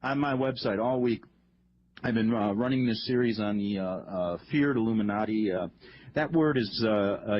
On my website all week, I've been running this series on the feared Illuminati. That word is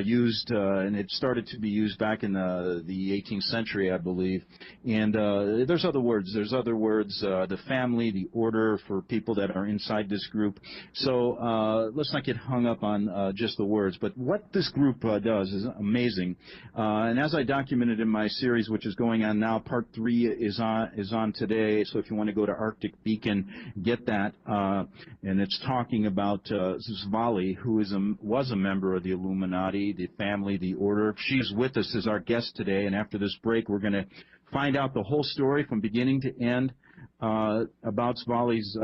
used, and it started to be used back in the 18th century, I believe. And there's other words. There's other words, the family, the order for people that are inside this group. So let's not get hung up on just the words. But what this group does is amazing. And as I documented in my series, which is going on now, part 3 is on today. So if you want to go to Arctic Beacon, get that. And it's talking about Svali, who was a member of the Illuminati, the family, the order. She's with us as our guest today, and after this break, we're going to find out the whole story from beginning to end about Svali's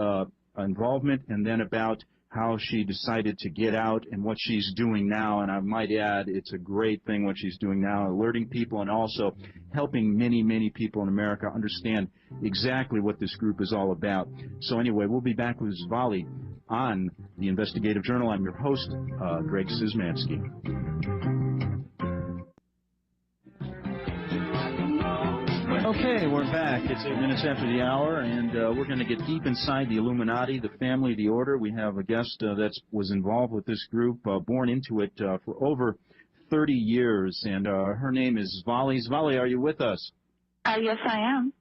involvement, and then about how she decided to get out and what she's doing now. And I might add, it's a great thing what she's doing now, alerting people and also helping many, many people in America understand exactly what this group is all about. So anyway, we'll be back with Svali on the Investigative Journal. I'm your host, Greg Szymanski. Okay, we're back. It's 8 minutes after the hour, and we're going to get deep inside the Illuminati, the family, the order. We have a guest that was involved with this group, born into it for over 30 years, and her name is Svali. Svali, are you with us? Yes, I am.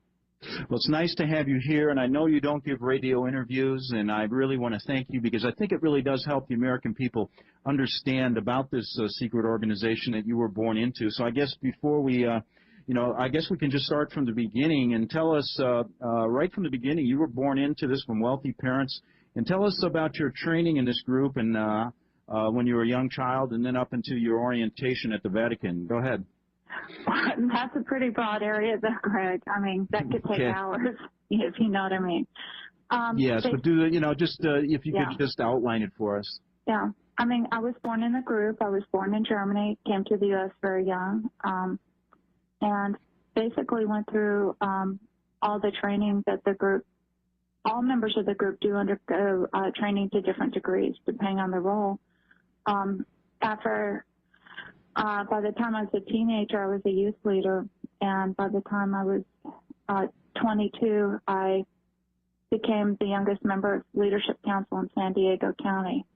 Well, it's nice to have you here, and I know you don't give radio interviews, and I really want to thank you because I think it really does help the American people understand about this secret organization that you were born into. So I guess before we... I guess we can just start from the beginning and tell us, right from the beginning, you were born into this from wealthy parents, and tell us about your training in this group and when you were a young child and then up into your orientation at the Vatican. Go ahead. That's a pretty broad area, though, Greg. I mean, that could take hours, if you know what I mean. Yes, but if you could just outline it for us. Yeah. I mean, I was born in a group. I was born in Germany, came to the U.S. very young. And basically went through all the training that the group, all members of the group do undergo training to different degrees, depending on the role. By the time I was a teenager, I was a youth leader, and by the time I was 22, I became the youngest member of Leadership Council in San Diego County.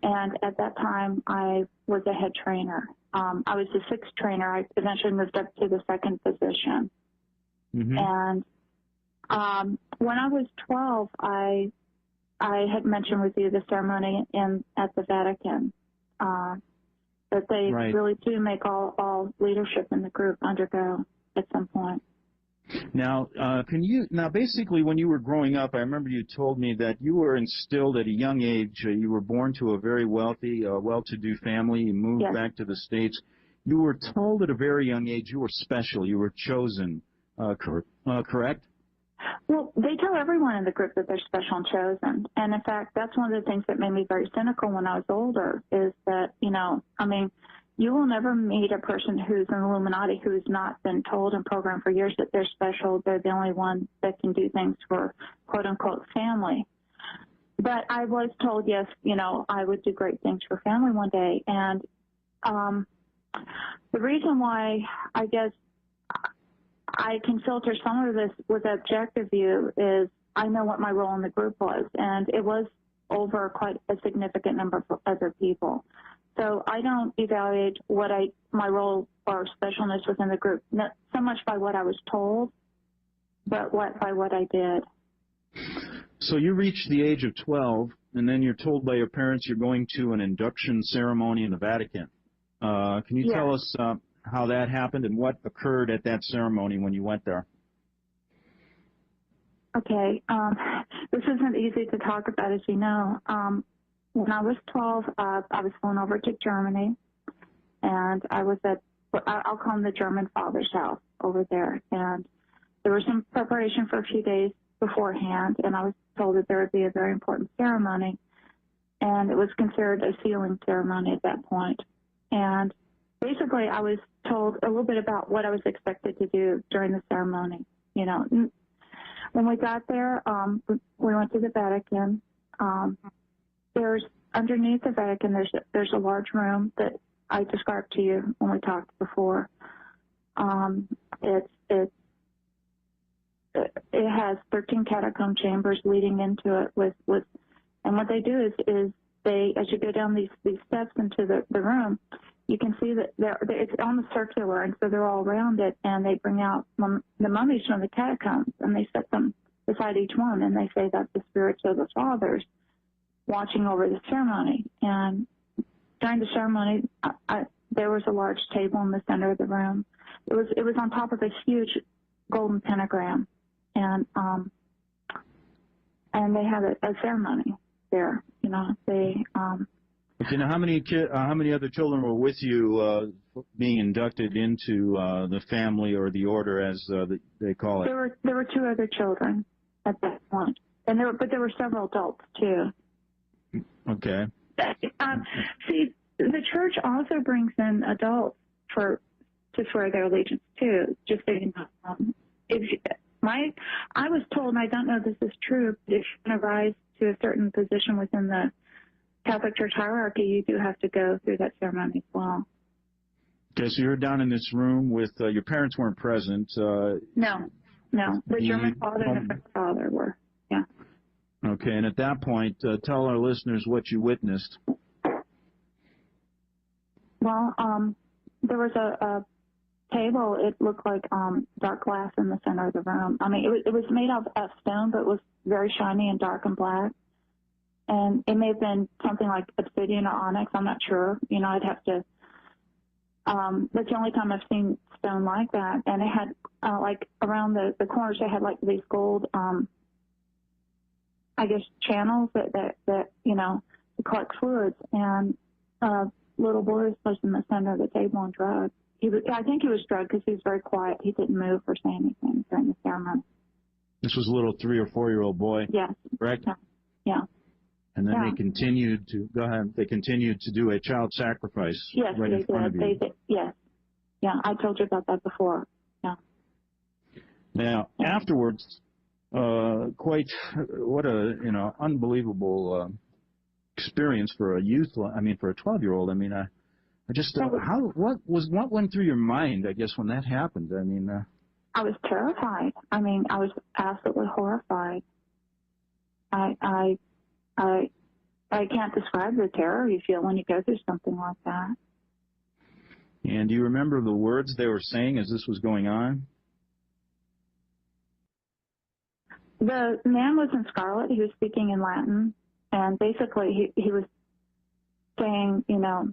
And at that time, I was a head trainer. I was the 6th trainer. I eventually moved up to the 2nd position. Mm-hmm. And when I was 12, I had mentioned with you the ceremony at the Vatican, that they really do make all leadership in the group undergo at some point. Now, basically, when you were growing up, I remember you told me that you were instilled at a young age. You were born to a very wealthy, well-to-do family. You moved back to the States. You were told at a very young age you were special. You were chosen. Correct? Well, they tell everyone in the group that they're special and chosen. And, in fact, that's one of the things that made me very cynical when I was older is that, you will never meet a person who's an Illuminati who's not been told and programmed for years that they're special. They're the only one that can do things for quote-unquote family. But I was told, yes, I would do great things for family one day. And the reason why I guess I can filter some of this with an objective view is I know what my role in the group was, and it was over quite a significant number of other people. So I don't evaluate my role or specialness within the group, not so much by what I was told, but by what I did. So you reach the age of 12, and then you're told by your parents you're going to an induction ceremony in the Vatican. Can you tell us how that happened and what occurred at that ceremony when you went there? Okay. This isn't easy to talk about, as you know. When I was 12, I was flown over to Germany, and I was I'll call him the German father's house over there. And there was some preparation for a few days beforehand, and I was told that there would be a very important ceremony, and it was considered a sealing ceremony at that point. And basically, I was told a little bit about what I was expected to do during the ceremony. When we got there, we went to the Vatican. There's underneath the Vatican. There's a large room that I described to you when we talked before. It has has 13 catacomb chambers leading into it and what they do is they, as you go down these steps into the room, you can see that it's almost circular, and so they're all around it, and they bring out the mummies from the catacombs, and they set them beside each one, and they say that's the spirits of the fathers watching over the ceremony. And during the ceremony, there was a large table in the center of the room. It was on top of a huge golden pentagram, and they had a ceremony there. You know, they. Okay, now how many other children were with you being inducted into the family or the order, as they call it? There were 2 other children at that point, and there were several adults too. Okay. See, the church also brings in adults to swear their allegiance too. Just so you know, I was told, and I don't know if this is true, but if you're going to rise to a certain position within the Catholic Church hierarchy, you do have to go through that ceremony as well. Okay, so you're down in this room with your parents weren't present. No. The German father and the French father were. Yeah. Okay, and at that point, tell our listeners what you witnessed. Well, there was a table. It looked like dark glass in the center of the room. I mean, it was made of stone, but it was very shiny and dark and black. And it may have been something like obsidian or onyx. I'm not sure. You know, I'd have to. That's the only time I've seen stone like that. And it had like around the corners, they had like these gold, I guess, channels that you know, to collect fluids. And little boy was placed in the center of the table and drugged. I think he was drugged because he was very quiet. He didn't move or say anything during the ceremony. This was a little 3 or 4-year-old boy. Yes. Correct? Yeah. And then they continued to go ahead. They continued to do a child sacrifice right in front of you. They did. Yes. Yeah, I told you about that before. Yeah. Now afterwards, quite what a unbelievable experience for a youth. I mean, for a 12-year-old. I mean, I just what went through your mind? I guess when that happened. I mean, I was terrified. I mean, I was absolutely horrified. I can't describe the terror you feel when you go through something like that. And do you remember the words they were saying as this was going on? The man was in scarlet. He was speaking in Latin, and basically he was saying, you know,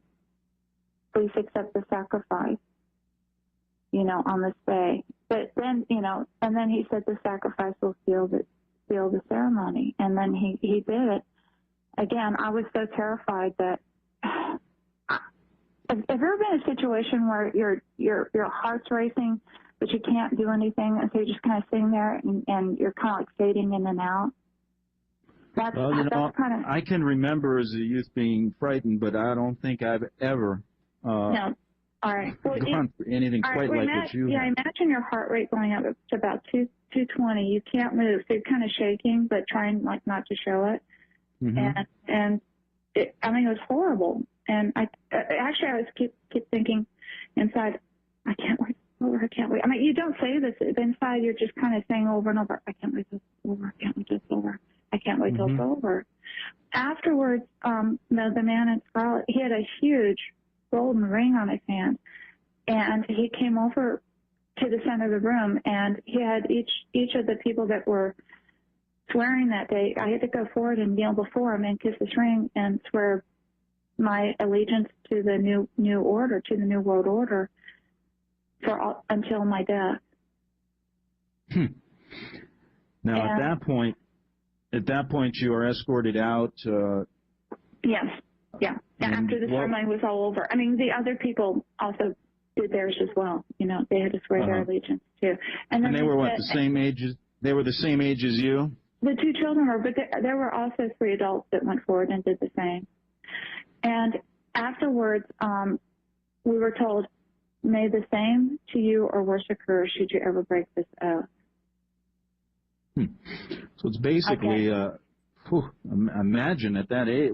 please accept the sacrifice, you know, on this day. But then, you know, and then he said the sacrifice will seal the ceremony, and then he did it. Again, I was so terrified that. Have you ever been in a situation where your heart's racing, but you can't do anything, and so you're just kind of sitting there and you're kind of like fading in and out? That's kind of. I can remember as a youth being frightened, but I don't think I've ever no. All right. Well, gone through anything quite like what you had. Imagine your heart rate going up to about 220. You can't move, so you're kind of shaking, but trying like not to show it. Mm-hmm. And it, I mean, it was horrible. And I was keep thinking inside, I can't wait over. I can't wait. I mean, you don't say this, but inside you're just kind of saying over and over, I can't wait till it's over. I can't wait till it's over. I can't wait till it's over. Afterwards, the man in scarlet, he had a huge golden ring on his hand, and he came over to the center of the room, and he had each of the people that were swearing that day. I had to go forward and kneel before him and kiss his ring and swear my allegiance to the new order, to the new world order, until my death. Now, at that point, you are escorted out. Yes. Yeah. After the ceremony was all over. I mean, the other people also did theirs as well. You know, they had to swear their allegiance too. And then they were what, the same age as? They were the same age as you? The 2 children were, but there were also 3 adults that went forward and did the same. And afterwards, we were told, may the same to you or worse occur should you ever break this oath. So it's basically, imagine at that age,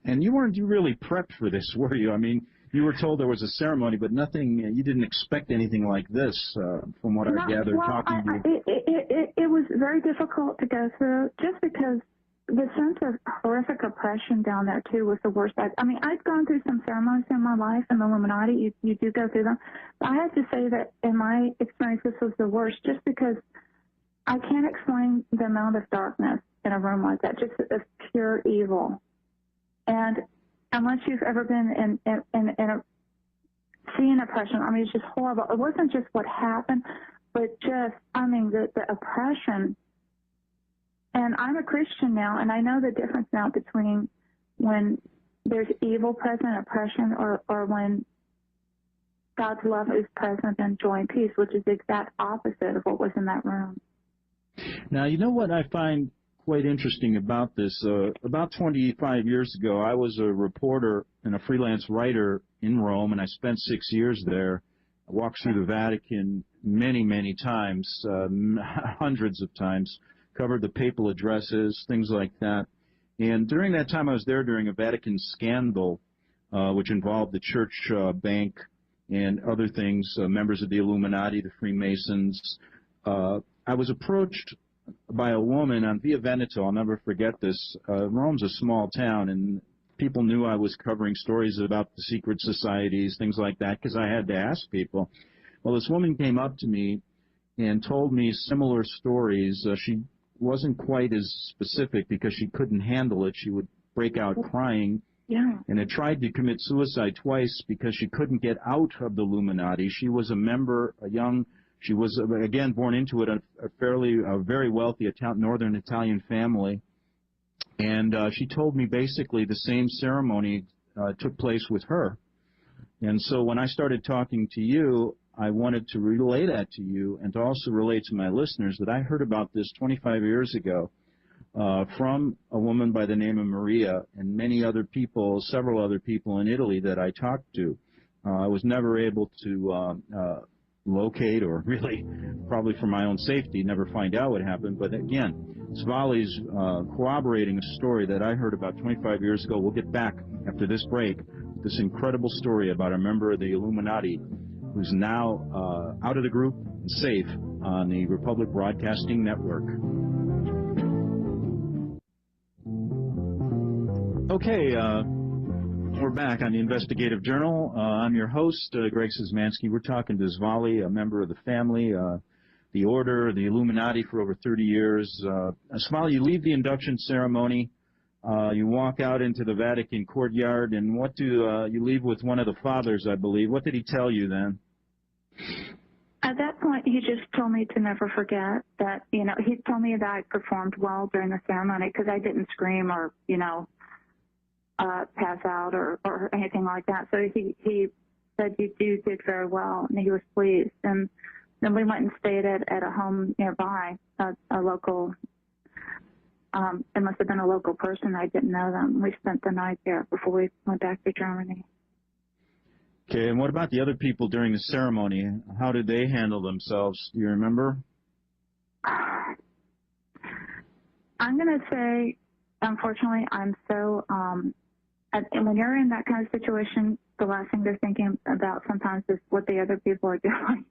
and you weren't really prepped for this, were you? I mean, You were told there was a ceremony, but nothing. You didn't expect anything like this, from what I gathered talking to you. It was very difficult to go through, just because the sense of horrific oppression down there too was the worst. I mean, I've gone through some ceremonies in my life in the Illuminati. You do go through them. But I have to say that in my experience, this was the worst, just because I can't explain the amount of darkness in a room like that, just of pure evil. And unless you've ever been in seeing oppression, I mean, it's just horrible. It wasn't just what happened, but just, I mean, the oppression. And I'm a Christian now, and I know the difference now between when there's evil present, oppression, or when God's love is present and joy and peace, which is the exact opposite of what was in that room. Now, you know what I find quite interesting about this? About 25 years ago, I was a reporter and a freelance writer in Rome, and I spent 6 years there. I walked through the Vatican many, many times, hundreds of times. Covered the papal addresses, things like that. And during that time I was there during a Vatican scandal, which involved the church bank and other things, members of the Illuminati, the Freemasons. I was approached by a woman on Via Veneto. I'll never forget this. Rome's a small town, and people knew I was covering stories about the secret societies, things like that, because I had to ask people. Well, this woman came up to me and told me similar stories. She wasn't quite as specific because she couldn't handle it. She would break out crying, and had tried to commit suicide twice because she couldn't get out of the Illuminati. She was a member, she was, again, born into it, a very wealthy northern Italian family. And she told me basically the same ceremony took place with her. And so when I started talking to you, I wanted to relay that to you and to also relate to my listeners that I heard about this 25 years ago from a woman by the name of Maria and many other people, several other people in Italy that I talked to. I was never able to locate, or really, probably for my own safety, never find out what happened. But again, Svali's corroborating a story that I heard about 25 years ago. We'll get back after this break. This incredible story about a member of the Illuminati who's now out of the group and safe on the Republic Broadcasting Network. Okay, we're back on the Investigative Journal. I'm your host, Greg Szymanski. We're talking to Svali, a member of the family, the Order, the Illuminati for over 30 years. Svali, you leave the induction ceremony. You walk out into the Vatican courtyard, and what do you leave with one of the fathers, I believe. What did he tell you then? At that point, he just told me to never forget that, he told me that I performed well during the ceremony because I didn't scream or, pass out or anything like that. So he said you did very well, and he was pleased. And then we went and stayed at a home nearby, a local. It must have been a local person. I didn't know them. We spent the night there before we went back to Germany. Okay, and what about the other people during the ceremony? How did they handle themselves? Do you remember? I'm going to say, unfortunately, I'm so, and when you're in that kind of situation, the last thing they're thinking about sometimes is what the other people are doing.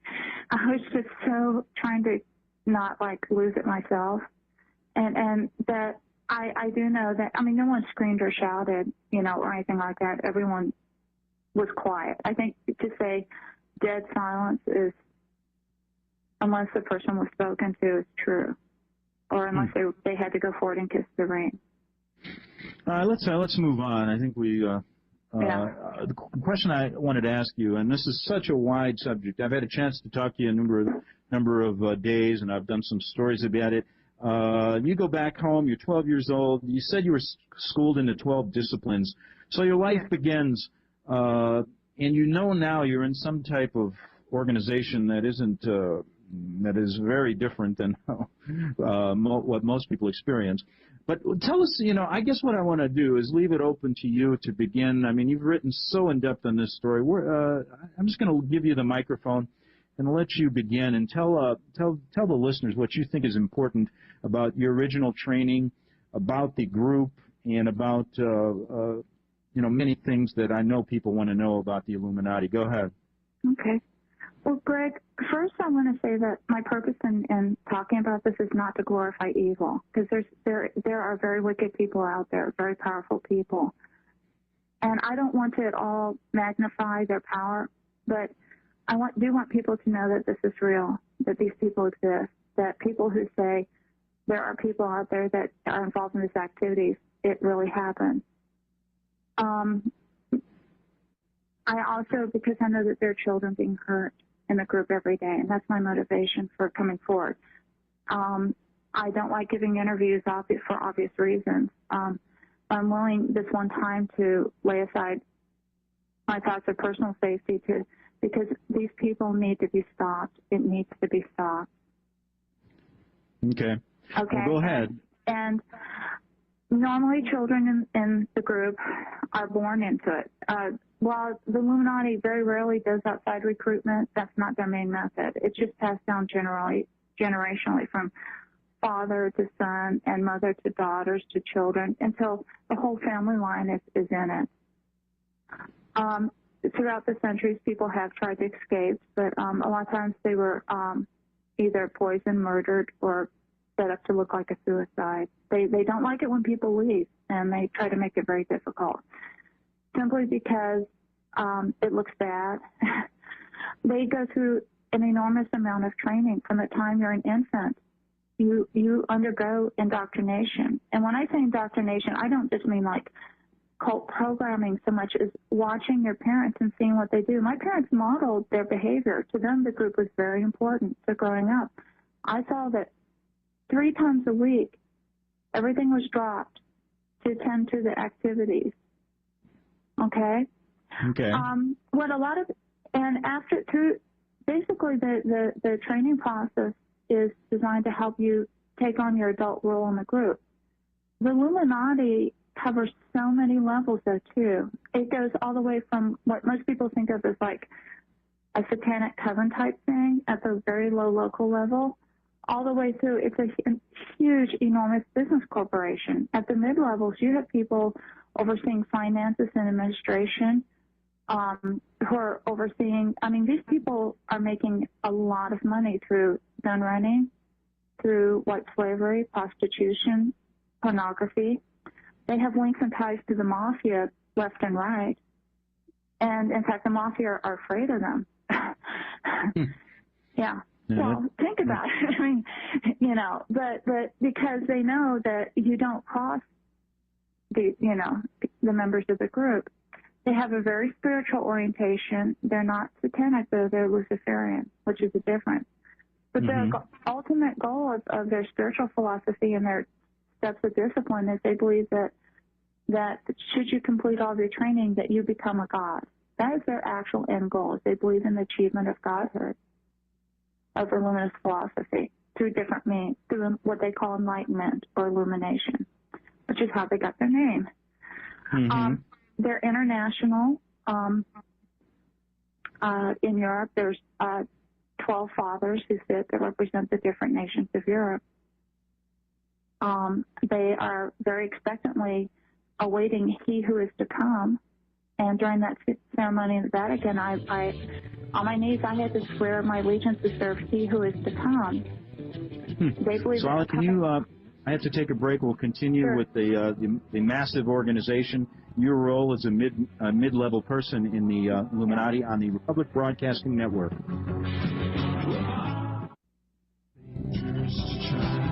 I was just so trying to not, lose it myself. And that I do know that, no one screamed or shouted, or anything like that. Everyone was quiet. I think to say dead silence is, unless the person was spoken to, is true. Or unless they had to go forward and kiss the ring. Let's move on. I think the question I wanted to ask you, and this is such a wide subject. I've had a chance to talk to you a number of days, and I've done some stories about it. You go back home, you're 12 years old. You said you were schooled into 12 disciplines. So your life begins, and now you're in some type of organization that is very different than what most people experience. But tell us, I guess what I want to do is leave it open to you to begin. You've written so in-depth on this story. I'm just going to give you the microphone and let you begin and tell the listeners what you think is important about your original training, about the group, and about many things that I know people want to know about the Illuminati. Go ahead. Okay. Well, Greg, first I want to say that my purpose in talking about this is not to glorify evil, because there are very wicked people out there, very powerful people. And I don't want to at all magnify their power, but I do want people to know that this is real, that these people exist, that people who say there are people out there that are involved in these activities, it really happens. I also, because I know that there are children being hurt in the group every day, and that's my motivation for coming forward. I don't like giving interviews for obvious reasons. I'm willing this one time to lay aside my thoughts of personal safety because these people need to be stopped. It needs to be stopped. Okay. Okay. Well, go ahead. And normally children in the group are born into it. While the Illuminati very rarely does outside recruitment, that's not their main method. It's just passed down generationally from father to son and mother to daughters to children until the whole family line is in it. Throughout the centuries, people have tried to escape, but a lot of times they were either poisoned, murdered, or set up to look like a suicide. They don't like it when people leave, and they try to make it very difficult, simply because it looks bad. They go through an enormous amount of training from the time you're an infant. You undergo indoctrination. And when I say indoctrination, I don't just mean like cult programming so much as watching your parents and seeing what they do. My parents modeled their behavior. To them, the group was very important. So growing up, I saw that 3 times a week, everything was dropped to attend to the activities. Okay? Okay. Basically the training process is designed to help you take on your adult role in the group. The Illuminati covers so many levels, though, too. It goes all the way from what most people think of as like a satanic coven type thing at the very low local level, all the way through. It's a huge, enormous business corporation. At the mid-levels, you have people overseeing finances and administration, who are overseeing, these people are making a lot of money through gun running, through white slavery, prostitution, pornography. They have links and ties to the mafia left and right. And, in fact, the mafia are afraid of them. Yeah. Well, think about it. But because they know that you don't cross the members of the group. They have a very spiritual orientation. They're not satanic, though. They're Luciferian, which is a difference. But the ultimate goal of their spiritual philosophy and their steps of discipline is they believe that should you complete all of your training, that you become a god. That is their actual end goal. They believe in the achievement of godhood, of the luminous philosophy, through different means, through what they call enlightenment or illumination, which is how they got their name. They're international. In Europe, there's 12 fathers who sit that represent the different nations of Europe. They are very expectantly awaiting he who is to come. And during that ceremony in the Vatican, on my knees, I had to swear my allegiance to serve he who is to come. They believe. Svali, can you? I have to take a break. We'll continue with the massive organization. Your role as a mid-level person in the Illuminati on the Republic Broadcasting Network.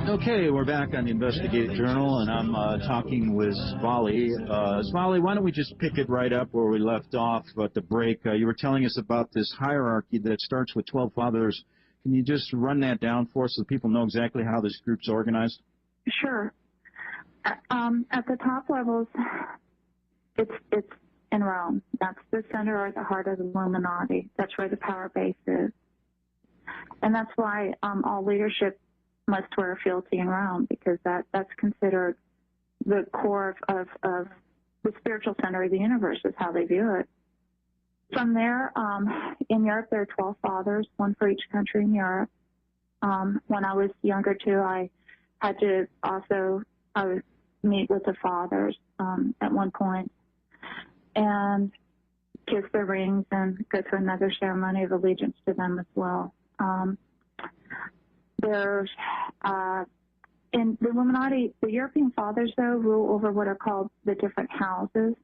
Okay, we're back on the Investigative Journal, and I'm talking with Svali. Svali, why don't we just pick it right up where we left off at the break? You were telling us about this hierarchy that starts with 12 fathers. Can you just run that down for us so people know exactly how this group's organized? Sure. At the top levels, it's in Rome. That's the center or the heart of the Illuminati. That's where the power base is. And that's why all leadership must wear fealty in Rome, because that's considered the core of the spiritual center of the universe, is how they view it. From there, in Europe, there are 12 fathers, one for each country in Europe. When I was younger, too, I had to also meet with the fathers at one point. and kiss their rings and go through another ceremony of allegiance to them as well. There's in the Illuminati, the European fathers, though, rule over what are called the different houses.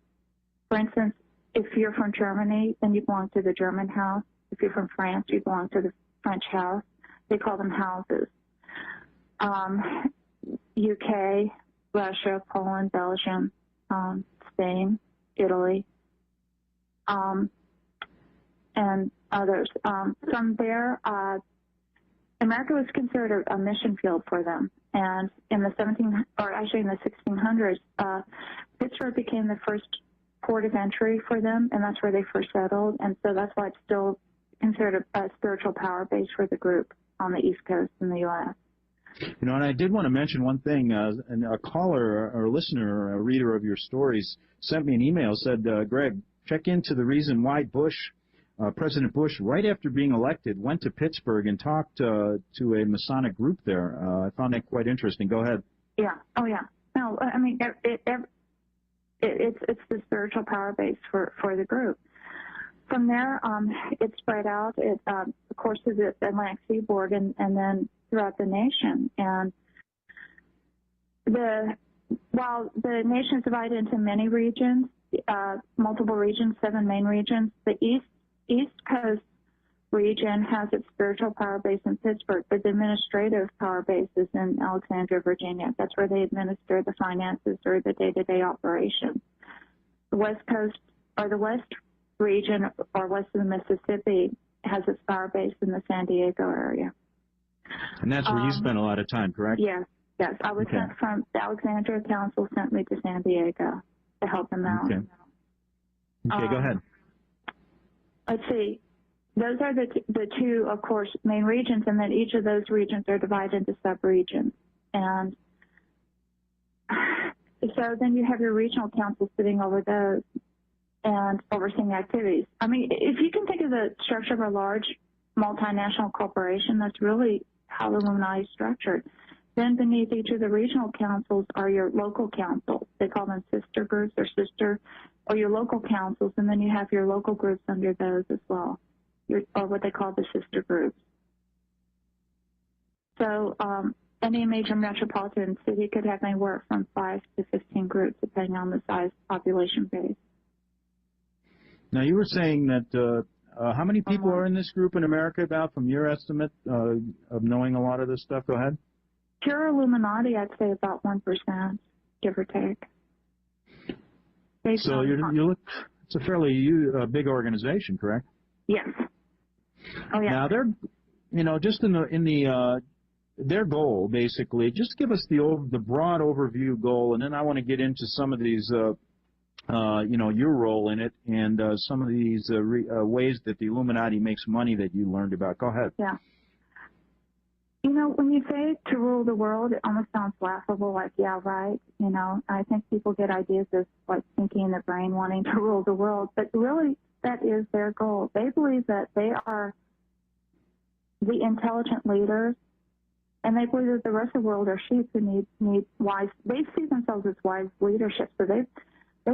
For instance, if you're from Germany, then you belong to the German house. If you're from France, you belong to the French house. They call them houses. UK, Russia, Poland, Belgium, Spain, Italy, and others. From there, America was considered a mission field for them. And in the 1600s, Pittsburgh became the first port of entry for them, and that's where they first settled. And so that's why it's still considered a spiritual power base for the group on the East Coast in the U.S. You know, and I did want to mention one thing. And a caller or a listener or a reader of your stories sent me an email, said, Greg, check into the reason why President Bush, right after being elected, went to Pittsburgh and talked to a Masonic group there. I found that quite interesting. Go ahead. Yeah. Oh, yeah. No, I mean, it's the spiritual power base for the group. From there, it spread out, of course, to the Atlantic seaboard and then throughout the nation. And while the nation is divided into many regions, multiple regions, 7 main regions, the East Coast region has its spiritual power base in Pittsburgh, but the administrative power base is in Alexandria, Virginia. That's where they administer the finances or the day-to-day operations. The West Coast, or the West region, or west of the Mississippi, has its power base in the San Diego area. And that's where you spent a lot of time, correct? Yes. I was sent from the Alexandria Council, sent me to San Diego to help them out. Okay, go ahead. Let's see. Those are the two, of course, main regions, and then each of those regions are divided into sub-regions. And so then you have your regional council sitting over those and overseeing activities. I mean, if you can think of the structure of a large multinational corporation, that's really how the Illuminati is structured. Then beneath each of the regional councils are your local councils. They call them sister groups or your local councils, and then you have your local groups under those as well, or what they call the sister groups. So any major metropolitan city could have anywhere from 5 to 15 groups, depending on the size population base. Now, you were saying that how many people are in this group in America, about, from your estimate of knowing a lot of this stuff? Go ahead. Pure Illuminati, I'd say about 1%, give or take. So it's a fairly big organization, correct? Yes. Oh, yeah. Now, they're, just in the their goal, basically, just give us the broad overview goal, and then I want to get into some of these, your role in it, and some of these ways that the Illuminati makes money that you learned about. Go ahead. Yeah. When you say to rule the world, it almost sounds laughable, like, yeah, right. I think people get ideas of, like, thinking in the brain, wanting to rule the world, but really that is their goal. They believe that they are the intelligent leaders, and they believe that the rest of the world are sheep who need wise. They see themselves as wise leadership, so they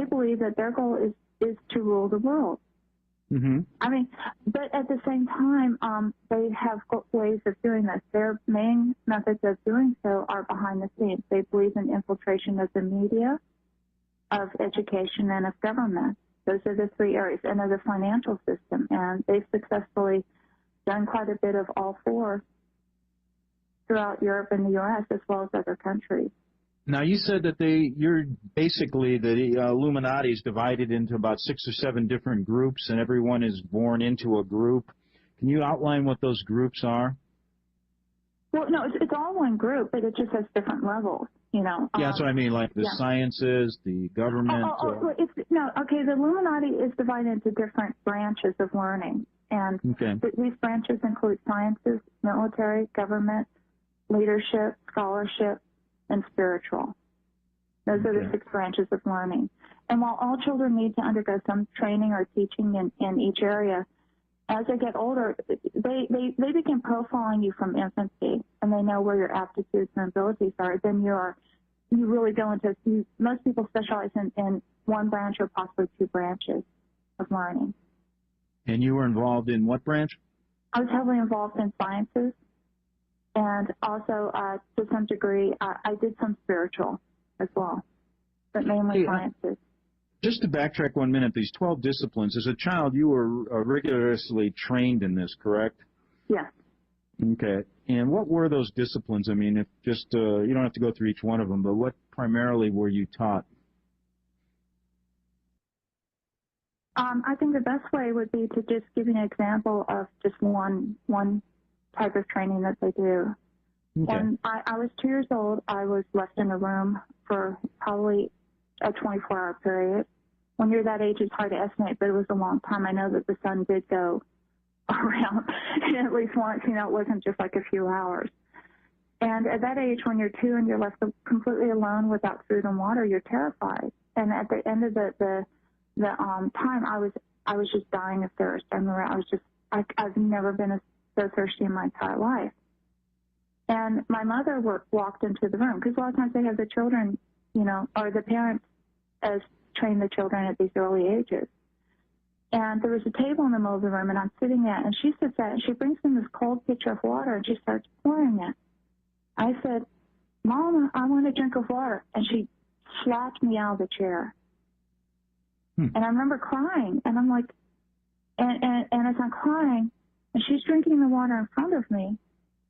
believe that their goal is to rule the world. Mm-hmm. I mean, but at the same time, they have ways of doing this. Their main methods of doing so are behind the scenes. They believe in infiltration of the media, of education, and of government. Those are the 3 areas, and of the financial system. And they've successfully done quite a bit of all 4 throughout Europe and the U.S., as well as other countries. Now, you said that you're basically, the Illuminati is divided into about 6 or 7 different groups, and everyone is born into a group. Can you outline what those groups are? Well, no, it's all one group, but it just has different levels, Yeah, that's what I mean, like the sciences, the government. The Illuminati is divided into different branches of learning, and these branches include sciences, military, government, leadership, scholarship, and spiritual. Those are the 6 branches of learning. And while all children need to undergo some training or teaching in each area, as they get older, they begin profiling you from infancy, and they know where your aptitudes and abilities are. Then you really go into, most people specialize in one branch or possibly two branches of learning. And you were involved in what branch? I was heavily involved in sciences, and also to some degree I did some spiritual as well, but mainly sciences. Just to backtrack 1 minute, these 12 disciplines, as a child you were rigorously trained in this, correct? Yes. Okay. And what were those disciplines? I mean, if just you don't have to go through each one of them, but what primarily were you taught? I think the best way would be to just give you an example of just one type of training that they do. Okay. When I was 2 years old, I was left in a room for probably a 24-hour period. When you're that age, it's hard to estimate, but it was a long time. I know that the sun did go around at least once. You know, it wasn't just like a few hours. And at that age, when you're 2 and you're left completely alone without food and water, you're terrified. And at the end of the time, I was just dying of thirst. I remember I've never been so thirsty in my entire life. And my mother walked into the room, because a lot of times they have the children, you know, or the parents as train the children at these early ages. And there was a table in the middle of the room, and I'm sitting there, and she sits there, and she brings in this cold pitcher of water, and she starts pouring it. I said, "Mama, I want a drink of water." And she slapped me out of the chair. And I remember crying, and I'm like, and as I'm crying, and she's drinking the water in front of me,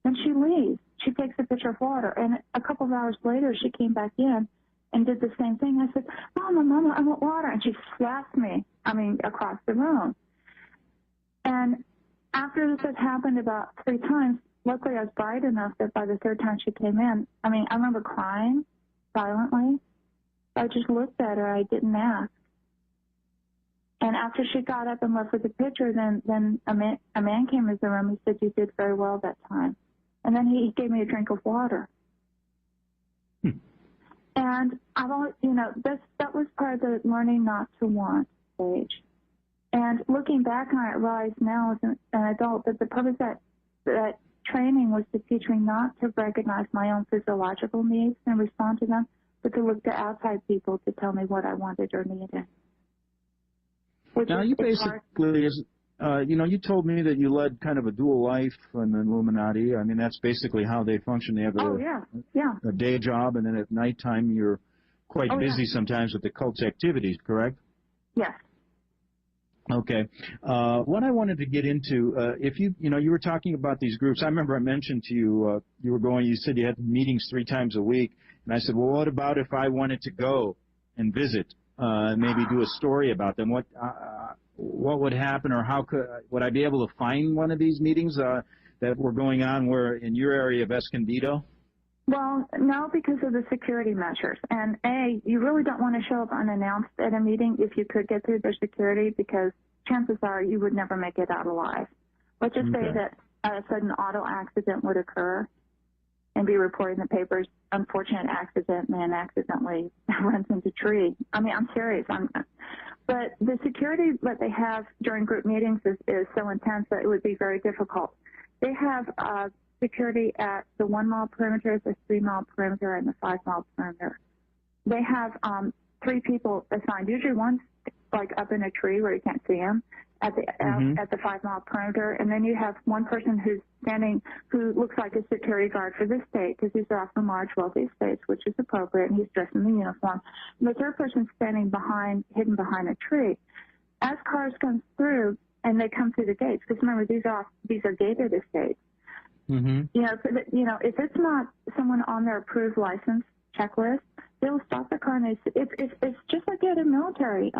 then she leaves. She takes a pitcher of water, and a couple of hours later, she came back in and did the same thing. I said, Mama, I want water. And she slapped me, across the room. And after this had happened about 3 times, luckily I was bright enough that by the 3rd time she came in, I remember crying silently. I just looked at her. I didn't ask. And after she got up and left with the pitcher, then a man came into the room. He said, "You did very well that time." And then he gave me a drink of water. And I've always, that was part of the learning not to want stage. And looking back on it, I realize now as an adult that the purpose of that training was to teach me not to recognize my own physiological needs and respond to them, but to look to outside people to tell me what I wanted or needed. Now, you basically, you told me that you led kind of a dual life in the Illuminati. I mean, that's basically how they function. They have a day job, and then at nighttime you're quite busy sometimes with the cult's activities, correct? Yes. Okay. What I wanted to get into, if you were talking about these groups, I remember I mentioned to you, you said you had meetings 3 times a week, and I said, well, what about if I wanted to go and visit? Maybe do a story about them. What would happen, or would I be able to find one of these meetings that were going on where in your area of Escondido? Well, no, because of the security measures. And you really don't want to show up unannounced at a meeting if you could get through their security, because chances are you would never make it out alive. Let's just say that a sudden auto accident would occur and be reported in the papers, unfortunate accident, man accidentally runs into a tree. I'm serious. But the security that they have during group meetings is so intense that it would be very difficult. They have security at the 1 mile perimeter, the 3 mile perimeter, and the 5 mile perimeter. They have 3 people assigned. Usually one's like up in a tree where you can't see him at the 5 mile perimeter, and then you have one person who's standing, who looks like a security guard for this state, because these are often large, wealthy states, which is appropriate, and he's dressed in the uniform. And the 3rd person's standing hidden behind a tree. As cars come through and they come through the gates, because remember these are gated estates. If it's not someone on their approved license checklist, they'll stop the car, and it's just like at a military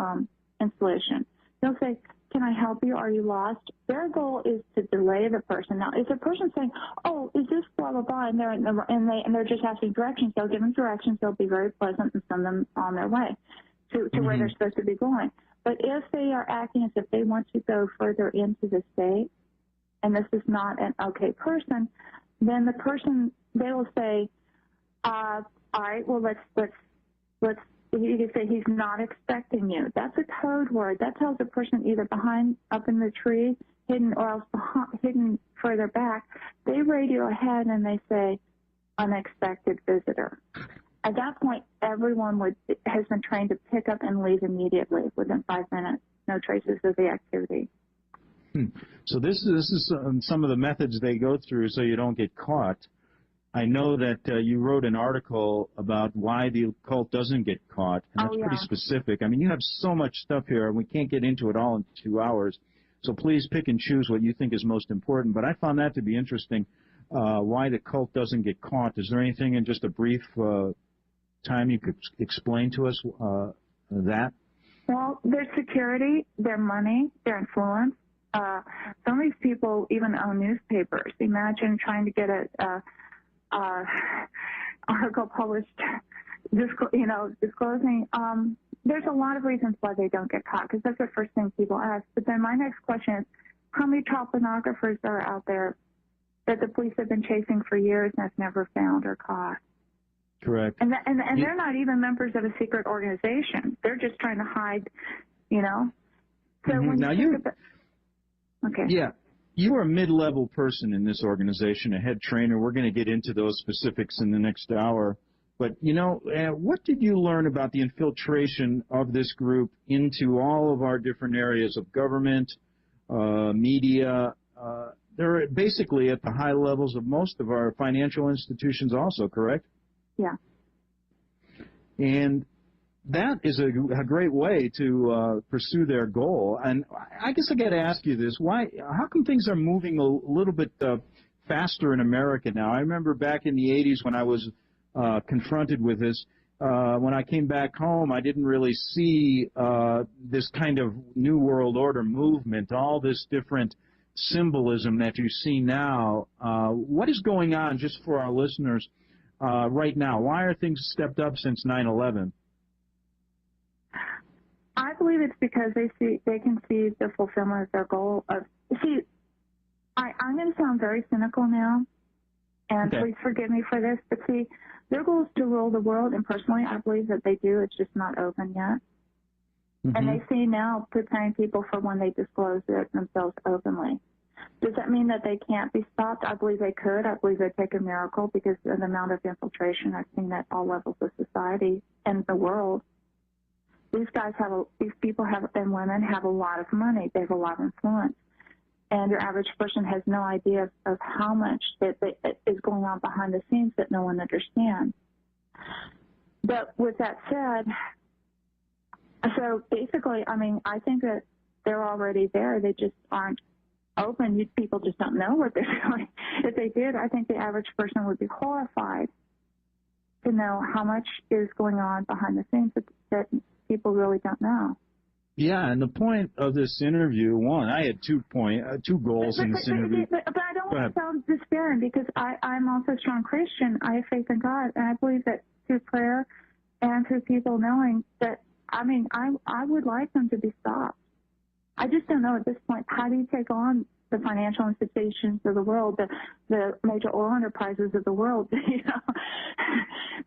installation. They'll say, "Can I help you? Are you lost?" Their goal is to delay the person. Now, if a person's saying, "Oh, is this blah blah blah," and they're just asking directions, they'll give them directions. They'll be very pleasant and send them on their way to where they're supposed to be going. But if they are acting as if they want to go further into the state, and this is not an okay person, then the person, they will say, "All right, well, let's." You can say he's not expecting you. That's a code word. That tells a person either up in the tree, hidden, or else hidden further back. They radio ahead and they say, "Unexpected visitor." At that point, everyone has been trained to pick up and leave immediately within 5 minutes. No traces of the activity. So this is some of the methods they go through so you don't get caught. I know that you wrote an article about why the occult doesn't get caught, and that's pretty specific. I mean, you have so much stuff here, and we can't get into it all in 2 hours. So please pick and choose what you think is most important. But I found that to be interesting, why the cult doesn't get caught. Is there anything in just a brief time you could explain to us that? Well, their security, their money, their influence. Some of these people even own newspapers. Imagine trying to get a article published, disclosing. There's a lot of reasons why they don't get caught, because that's the first thing people ask. But then my next question is, how many child pornographers are out there that the police have been chasing for years and have never found or caught? Correct. And they're not even members of a secret organization. They're just trying to hide, So when now you think okay. Yeah. You are a mid-level person in this organization, a head trainer. We're going to get into those specifics in the next hour. But, what did you learn about the infiltration of this group into all of our different areas of government, media? They're basically at the high levels of most of our financial institutions also, correct? Yeah. And that is a great way to pursue their goal. And I guess I got to ask you this: how come things are moving a little bit faster in America now? I remember back in the '80s when I was confronted with this. When I came back home, I didn't really see this kind of New World Order movement, all this different symbolism that you see now. What is going on, just for our listeners, right now? Why are things stepped up since 9/11? I believe it's because they can see the fulfillment of their goal of. See, I'm going to sound very cynical now, and please forgive me for this, but see, their goal is to rule the world, and personally, I believe that they do. It's just not open yet. And they see now preparing people for when they disclose it themselves openly. Does that mean that they can't be stopped? I believe they could. I believe they'd take a miracle because of the amount of infiltration I've seen at all levels of society and the world. These people and women have a lot of money. They have a lot of influence. And your average person has no idea of how much that is going on behind the scenes that no one understands. But with that said, so basically, I think that they're already there. They just aren't open. People just don't know what they're doing. If they did, I think the average person would be horrified to know how much is going on behind the scenes that people really don't know. Yeah, and the point of this interview, I had two goals in this interview. But I don't want to sound despairing, because I'm also a strong Christian. I have faith in God, and I believe that through prayer and through people knowing that, I would like them to be stopped. I just don't know at this point, how do you take on the financial institutions of the world, the major oil enterprises of the world?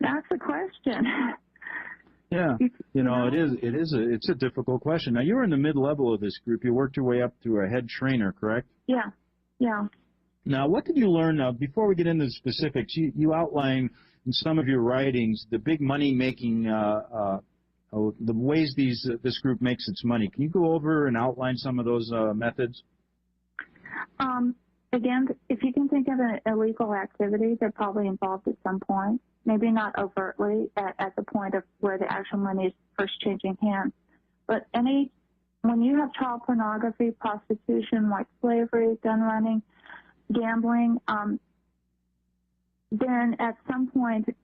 That's the question. Yeah, it's a difficult question. Now, you're in the mid-level of this group. You worked your way up to a head trainer, correct? Yeah. Now, what did you learn? Now, before we get into the specifics, you outline in some of your writings the big money-making, the ways this group makes its money. Can you go over and outline some of those methods? Again, if you can think of an illegal activity, they're probably involved at some point. Maybe not overtly at the point of where the actual money is first changing hands. But when you have child pornography, prostitution, white slavery, gun running, gambling, then at some point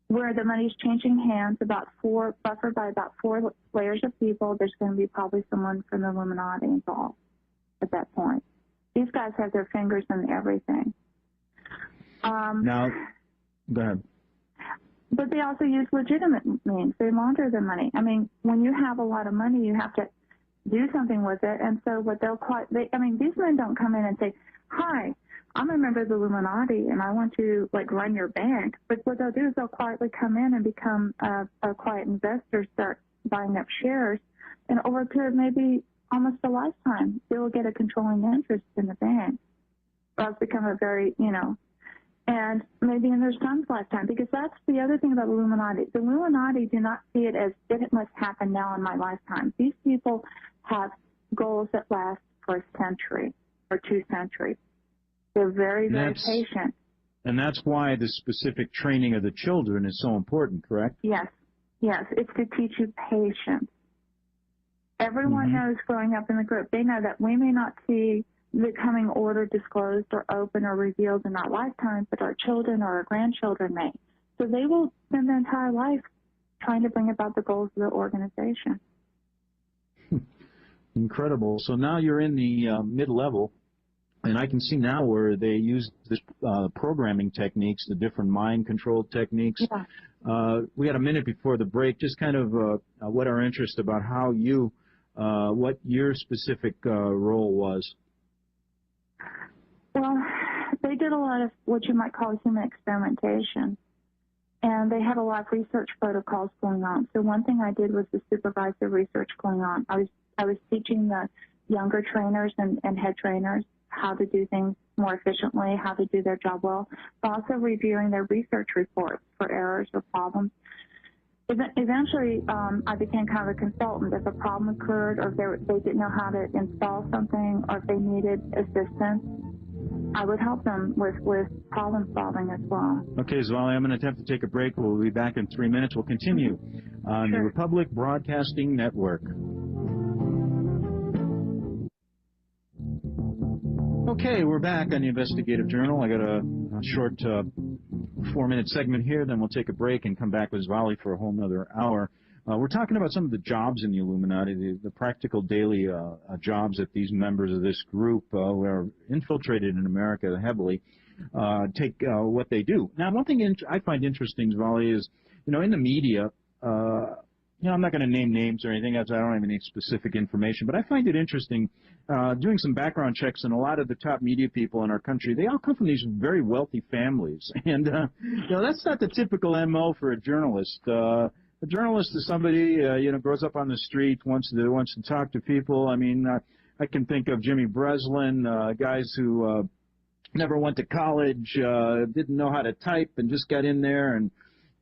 where the money is changing hands, buffered by about 4 layers of people, there's going to be probably someone from the Illuminati involved at that point. These guys have their fingers in everything. Now, go ahead. But they also use legitimate means. They launder the money. When you have a lot of money, you have to do something with it. And so what these men don't come in and say, hi, I'm a member of the Illuminati and I want to run your bank. But what they'll do is they'll quietly come in and become a quiet investor, start buying up shares. And over a period, maybe almost a lifetime, they will get a controlling interest in the bank. Or else become a very, and maybe in their son's lifetime, because that's the other thing about Illuminati. The Illuminati do not see it as if it must happen now in my lifetime. These people have goals that last for a century or 2 centuries. They're very, very patient. And that's why the specific training of the children is so important, correct? Yes. Yes, it's to teach you patience. Everyone knows growing up in the group, they know that we may not see the coming order disclosed or open or revealed in our lifetime, but our children or our grandchildren may. So they will spend their entire life trying to bring about the goals of the organization. Incredible. So now you're in the mid-level, and I can see now where they use this programming techniques, the different mind control techniques. Yeah. We had a minute before the break, just kind of what our interest about how you, what your specific role was. Well, they did a lot of what you might call human experimentation, and they had a lot of research protocols going on. So one thing I did was to supervise the research going on. I was teaching the younger trainers and head trainers how to do things more efficiently, how to do their job well, but also reviewing their research reports for errors or problems. Eventually, I became kind of a consultant. If a problem occurred, or if they didn't know how to install something, or if they needed assistance, I would help them with problem solving as well. Okay, Svali, I'm going to have to take a break. We'll be back in 3 minutes. We'll continue on the Republic Broadcasting Network. Okay, we're back on the Investigative Journal. I got a short 4-minute segment here, then we'll take a break and come back with Svali for a whole nother hour. We're talking about some of the jobs in the Illuminati, the practical daily jobs that these members of this group who are infiltrated in America heavily take what they do. Now, one thing I find interesting, Svali, is, in the media, I'm not going to name names or anything, as I don't have any specific information, but I find it interesting doing some background checks, and a lot of the top media people in our country, they all come from these very wealthy families. And, that's not the typical MO for a journalist. A journalist is somebody, grows up on the street, wants to talk to people. I mean, I can think of Jimmy Breslin, guys who never went to college, didn't know how to type, and just got in there and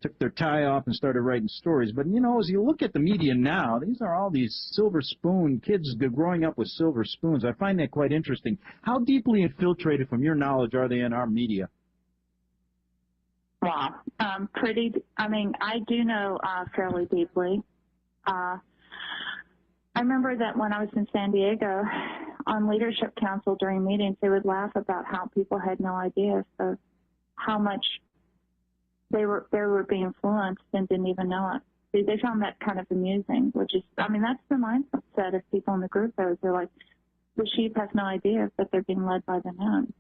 took their tie off and started writing stories. But, as you look at the media now, these are all these silver spoon kids growing up with silver spoons. I find that quite interesting. How deeply infiltrated, from your knowledge, are they in our media? Wow. I do know fairly deeply. I remember that when I was in San Diego on Leadership Council during meetings, they would laugh about how people had no idea of how much they were being influenced and didn't even know it. They found that kind of amusing, which is, that's the mindset of people in the group. They're like, the sheep has no idea that they're being led by the nun.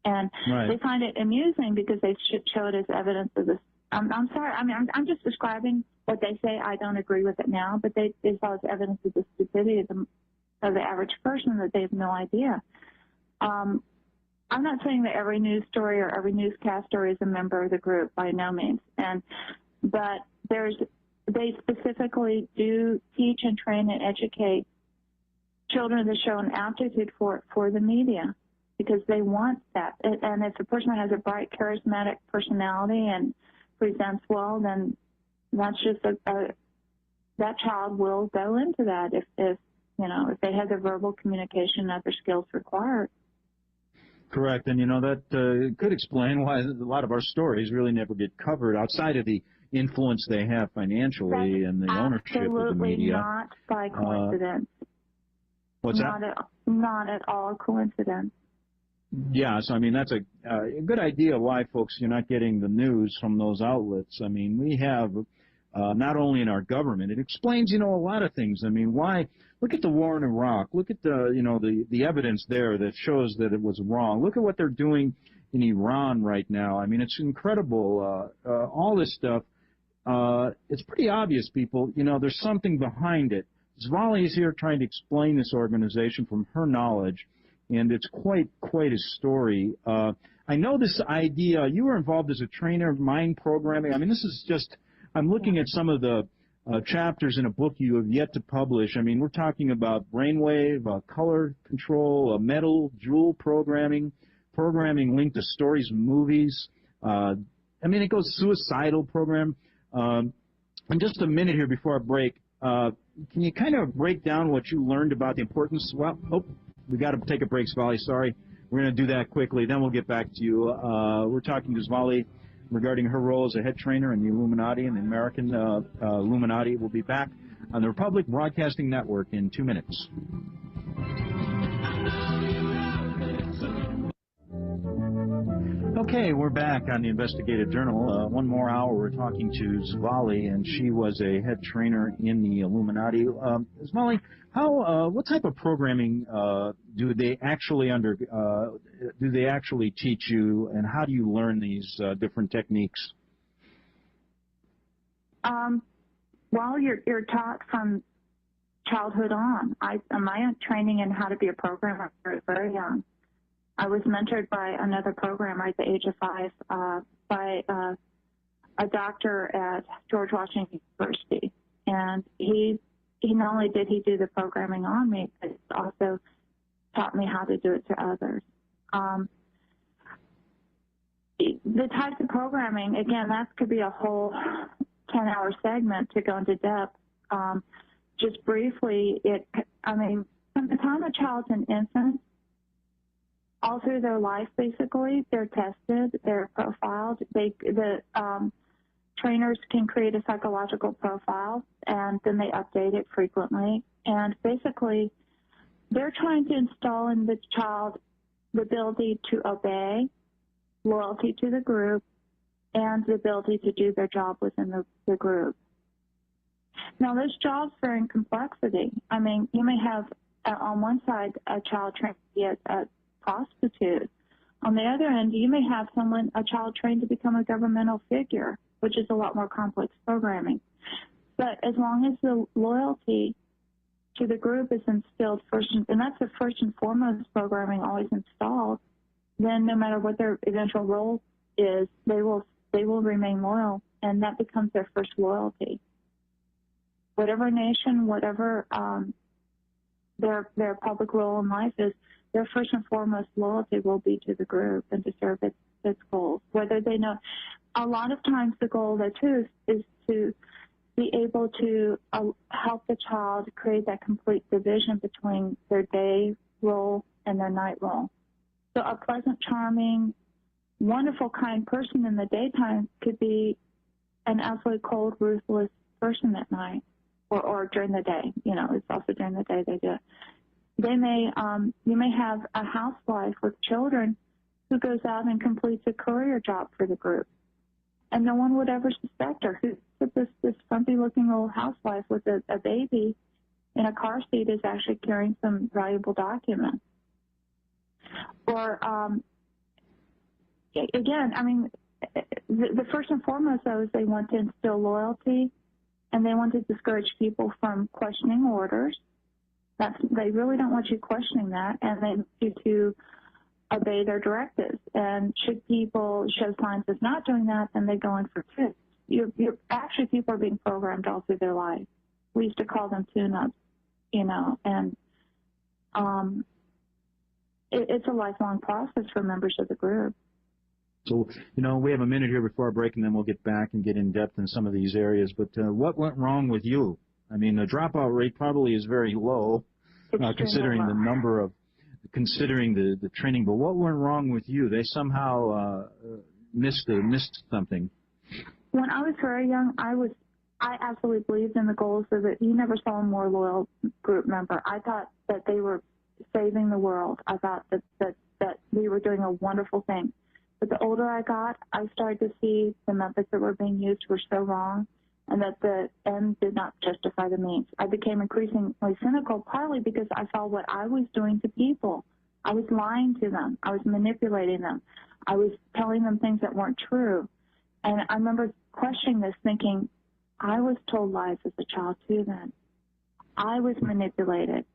And they find it amusing because they show it as evidence of this. I'm sorry, I'm just describing what they say. I don't agree with it now, but they saw it as evidence of the stupidity of the average person, that they have no idea. I'm not saying that every news story or every newscast story is a member of the group, by no means. But they specifically do teach and train and educate children that show an aptitude for the media, because they want that. And if a person has a bright, charismatic personality and presents well, then that's just that child will go into that if they have the verbal communication and other skills required. Correct, and that could explain why a lot of our stories really never get covered outside of the influence they have financially and the ownership of the media. Absolutely not by coincidence. What's that? Not at all coincidence. Yeah, so that's a good idea why, folks, you're not getting the news from those outlets. We have not only in our government, it explains, a lot of things. Why? Look at the war in Iraq. Look at the evidence there that shows that it was wrong. Look at what they're doing in Iran right now. It's incredible. All this stuff. It's pretty obvious, people. There's something behind it. Svali is here trying to explain this organization from her knowledge, and it's quite a story. I know this idea. You were involved as a trainer of mind programming. This is just. I'm looking at some of the chapters in a book you have yet to publish. We're talking about brainwave, color control, metal, jewel programming linked to stories and movies, I mean, it goes suicidal program. In just a minute here before our break, can you kind of break down what you learned about the importance? Well, we got to take a break, Svali. Sorry. We're going to do that quickly. Then we'll get back to you. We're talking to Svali regarding her role as a head trainer in the Illuminati and the American Illuminati. We'll be back on the Republic Broadcasting Network in 2 minutes. Okay, we're back on the Investigative Journal. One more hour, we're talking to Svali, and she was a head trainer in the Illuminati. Svali, what type of programming do they actually teach you, and how do you learn these different techniques? Well, you're taught from childhood on. My training in how to be a programmer was very young. I was mentored by another programmer at the age of 5 by a doctor at George Washington University, and he not only did he do the programming on me, but he also taught me how to do it to others. The types of programming, again, that could be a whole 10-hour segment to go into depth. Just briefly, from the time a child's an infant, all through their life, basically, they're tested, they're profiled. The trainers can create a psychological profile, and then they update it frequently. And basically, they're trying to install in the child the ability to obey, loyalty to the group, and the ability to do their job within the group. Now, those jobs vary in complexity. I mean, you may have, on one side, a child trained to be a prostitute. On the other end, you may have a child trained to become a governmental figure, which is a lot more complex programming. But as long as the loyalty to the group is instilled first, and that's the first and foremost programming always installed, then no matter what their eventual role is, they will remain loyal, and that becomes their first loyalty. Whatever nation, whatever their public role in life is, their first and foremost loyalty will be to the group and to serve its goals. Whether they know, a lot of times the goal there too is to be able to help the child create that complete division between their day role and their night role. So a pleasant, charming, wonderful, kind person in the daytime could be an absolutely cold, ruthless person at night or during the day. You know, it's also during the day they do it. They may, you may have a housewife with children who goes out and completes a courier job for the group, and no one would ever suspect her. This frumpy-looking old housewife with a baby in a car seat is actually carrying some valuable documents. Or, again, I mean, the first and foremost, though, is they want to instill loyalty, and they want to discourage people from questioning orders. They really don't want you questioning that, and they want you to obey their directives. And should people show signs of not doing that, then they go in for tips. Actually, people are being programmed all through their life. We used to call them tune-ups, you know, and it's a lifelong process for members of the group. So, you know, we have a minute here before our break, and then we'll get back and get in depth in some of these areas. But what went wrong with you? I mean, the dropout rate probably is very low, considering the number of, considering the training. But what went wrong with you? They somehow missed something. When I was very young, I absolutely believed in the goals of it. You never saw a more loyal group member. I thought that they were saving the world. I thought that we were doing a wonderful thing. But the older I got, I started to see the methods that were being used were so wrong, and that the end did not justify the means. I became increasingly cynical, partly because I saw what I was doing to people. I was lying to them. I was manipulating them. I was telling them things that weren't true. And I remember questioning this, thinking, I was told lies as a child too then. I was manipulated.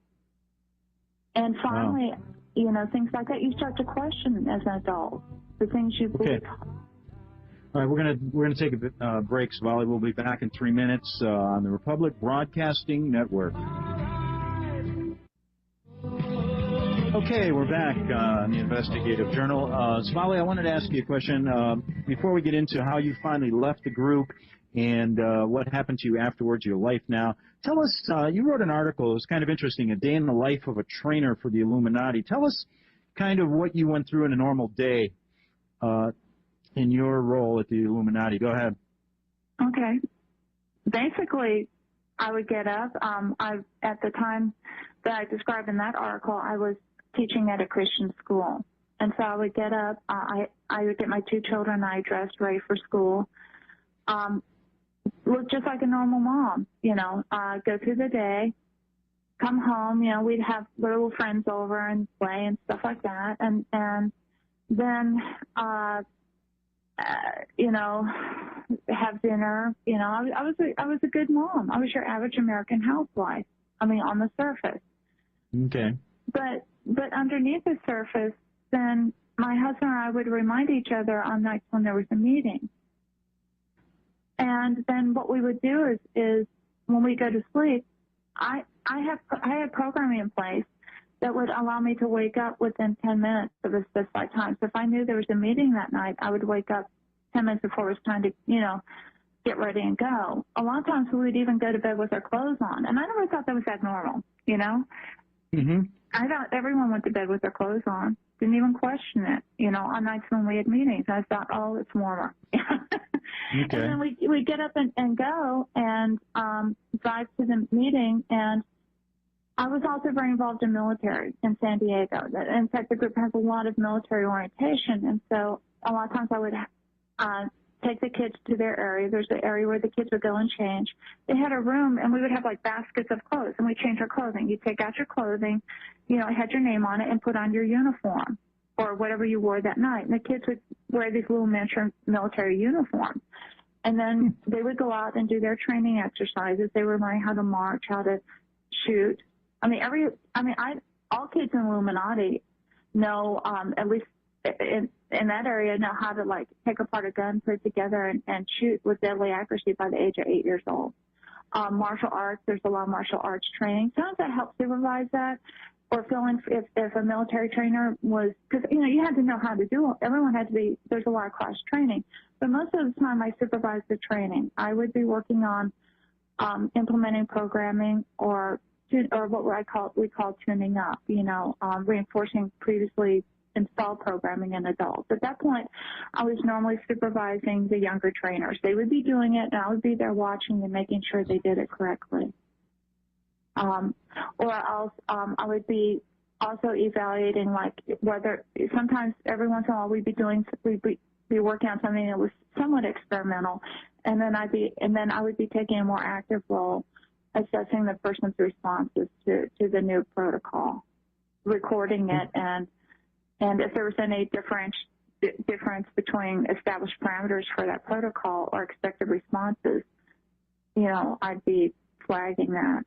And finally, you know, things like that, you start to question as an adult the things you believe. Okay. All right, we're gonna take a break, Svali. We'll be back in 3 minutes on the Republic Broadcasting Network. Okay, we're back on the Investigative Journal. Svali, I wanted to ask you a question before we get into how you finally left the group and what happened to you afterwards, your life now. Tell us, you wrote an article, it was kind of interesting, A Day in the Life of a Trainer for the Illuminati. Tell us kind of what you went through in a normal day in your role at the Illuminati. Go ahead. Okay. Basically, I would get up. At the time that I described in that article, I was teaching at a Christian school. And so I would get up. I would get my 2 children. I dressed, ready for school. Look just like a normal mom, go through the day, come home, we'd have little friends over and play and stuff like that. And then, have dinner. I was a good mom. I was your average American housewife. I mean, on the surface. Okay. But underneath the surface, then my husband and I would remind each other on nights when there was a meeting. And then what we would do is when we go to sleep, I had programming in place that would allow me to wake up within 10 minutes of a specified time. So if I knew there was a meeting that night, I would wake up 10 minutes before it was time to, get ready and go. A lot of times we would even go to bed with our clothes on. And I never thought that was abnormal, Mm-hmm. I thought everyone went to bed with their clothes on. Didn't even question it, on nights when we had meetings. I thought, oh, it's warmer. Okay. And then we get up and go and drive to the meeting. And I was also very involved in military in San Diego. In fact, the group has a lot of military orientation. And so a lot of times I would take the kids to their area. There's an area where the kids would go and change. They had a room, and we would have, like, baskets of clothes, and we'd change our clothing. You'd take out your clothing, it had your name on it, and put on your uniform or whatever you wore that night. And the kids would wear these little miniature military uniforms. And then they would go out and do their training exercises. They were learning how to march, how to shoot. All kids in Illuminati know, at least in that area, know how to, like, take apart a gun, put it together, and shoot with deadly accuracy by the age of 8 years old. Martial arts, there's a lot of martial arts training. Sometimes I help supervise that, or fill in if a military trainer was, because, you had to know how to do it. Everyone had to be, there's a lot of cross training. But most of the time I supervised the training. I would be working on implementing programming or what we call tuning up, reinforcing previously installed programming in adults. At that point, I was normally supervising the younger trainers. They would be doing it, and I would be there watching and making sure they did it correctly. Or else I would be also evaluating, like, whether sometimes every once in a while we'd be working on something that was somewhat experimental, and then I would be taking a more active role, assessing the person's responses to the new protocol, recording it, and if there was any difference between established parameters for that protocol or expected responses, I'd be flagging that.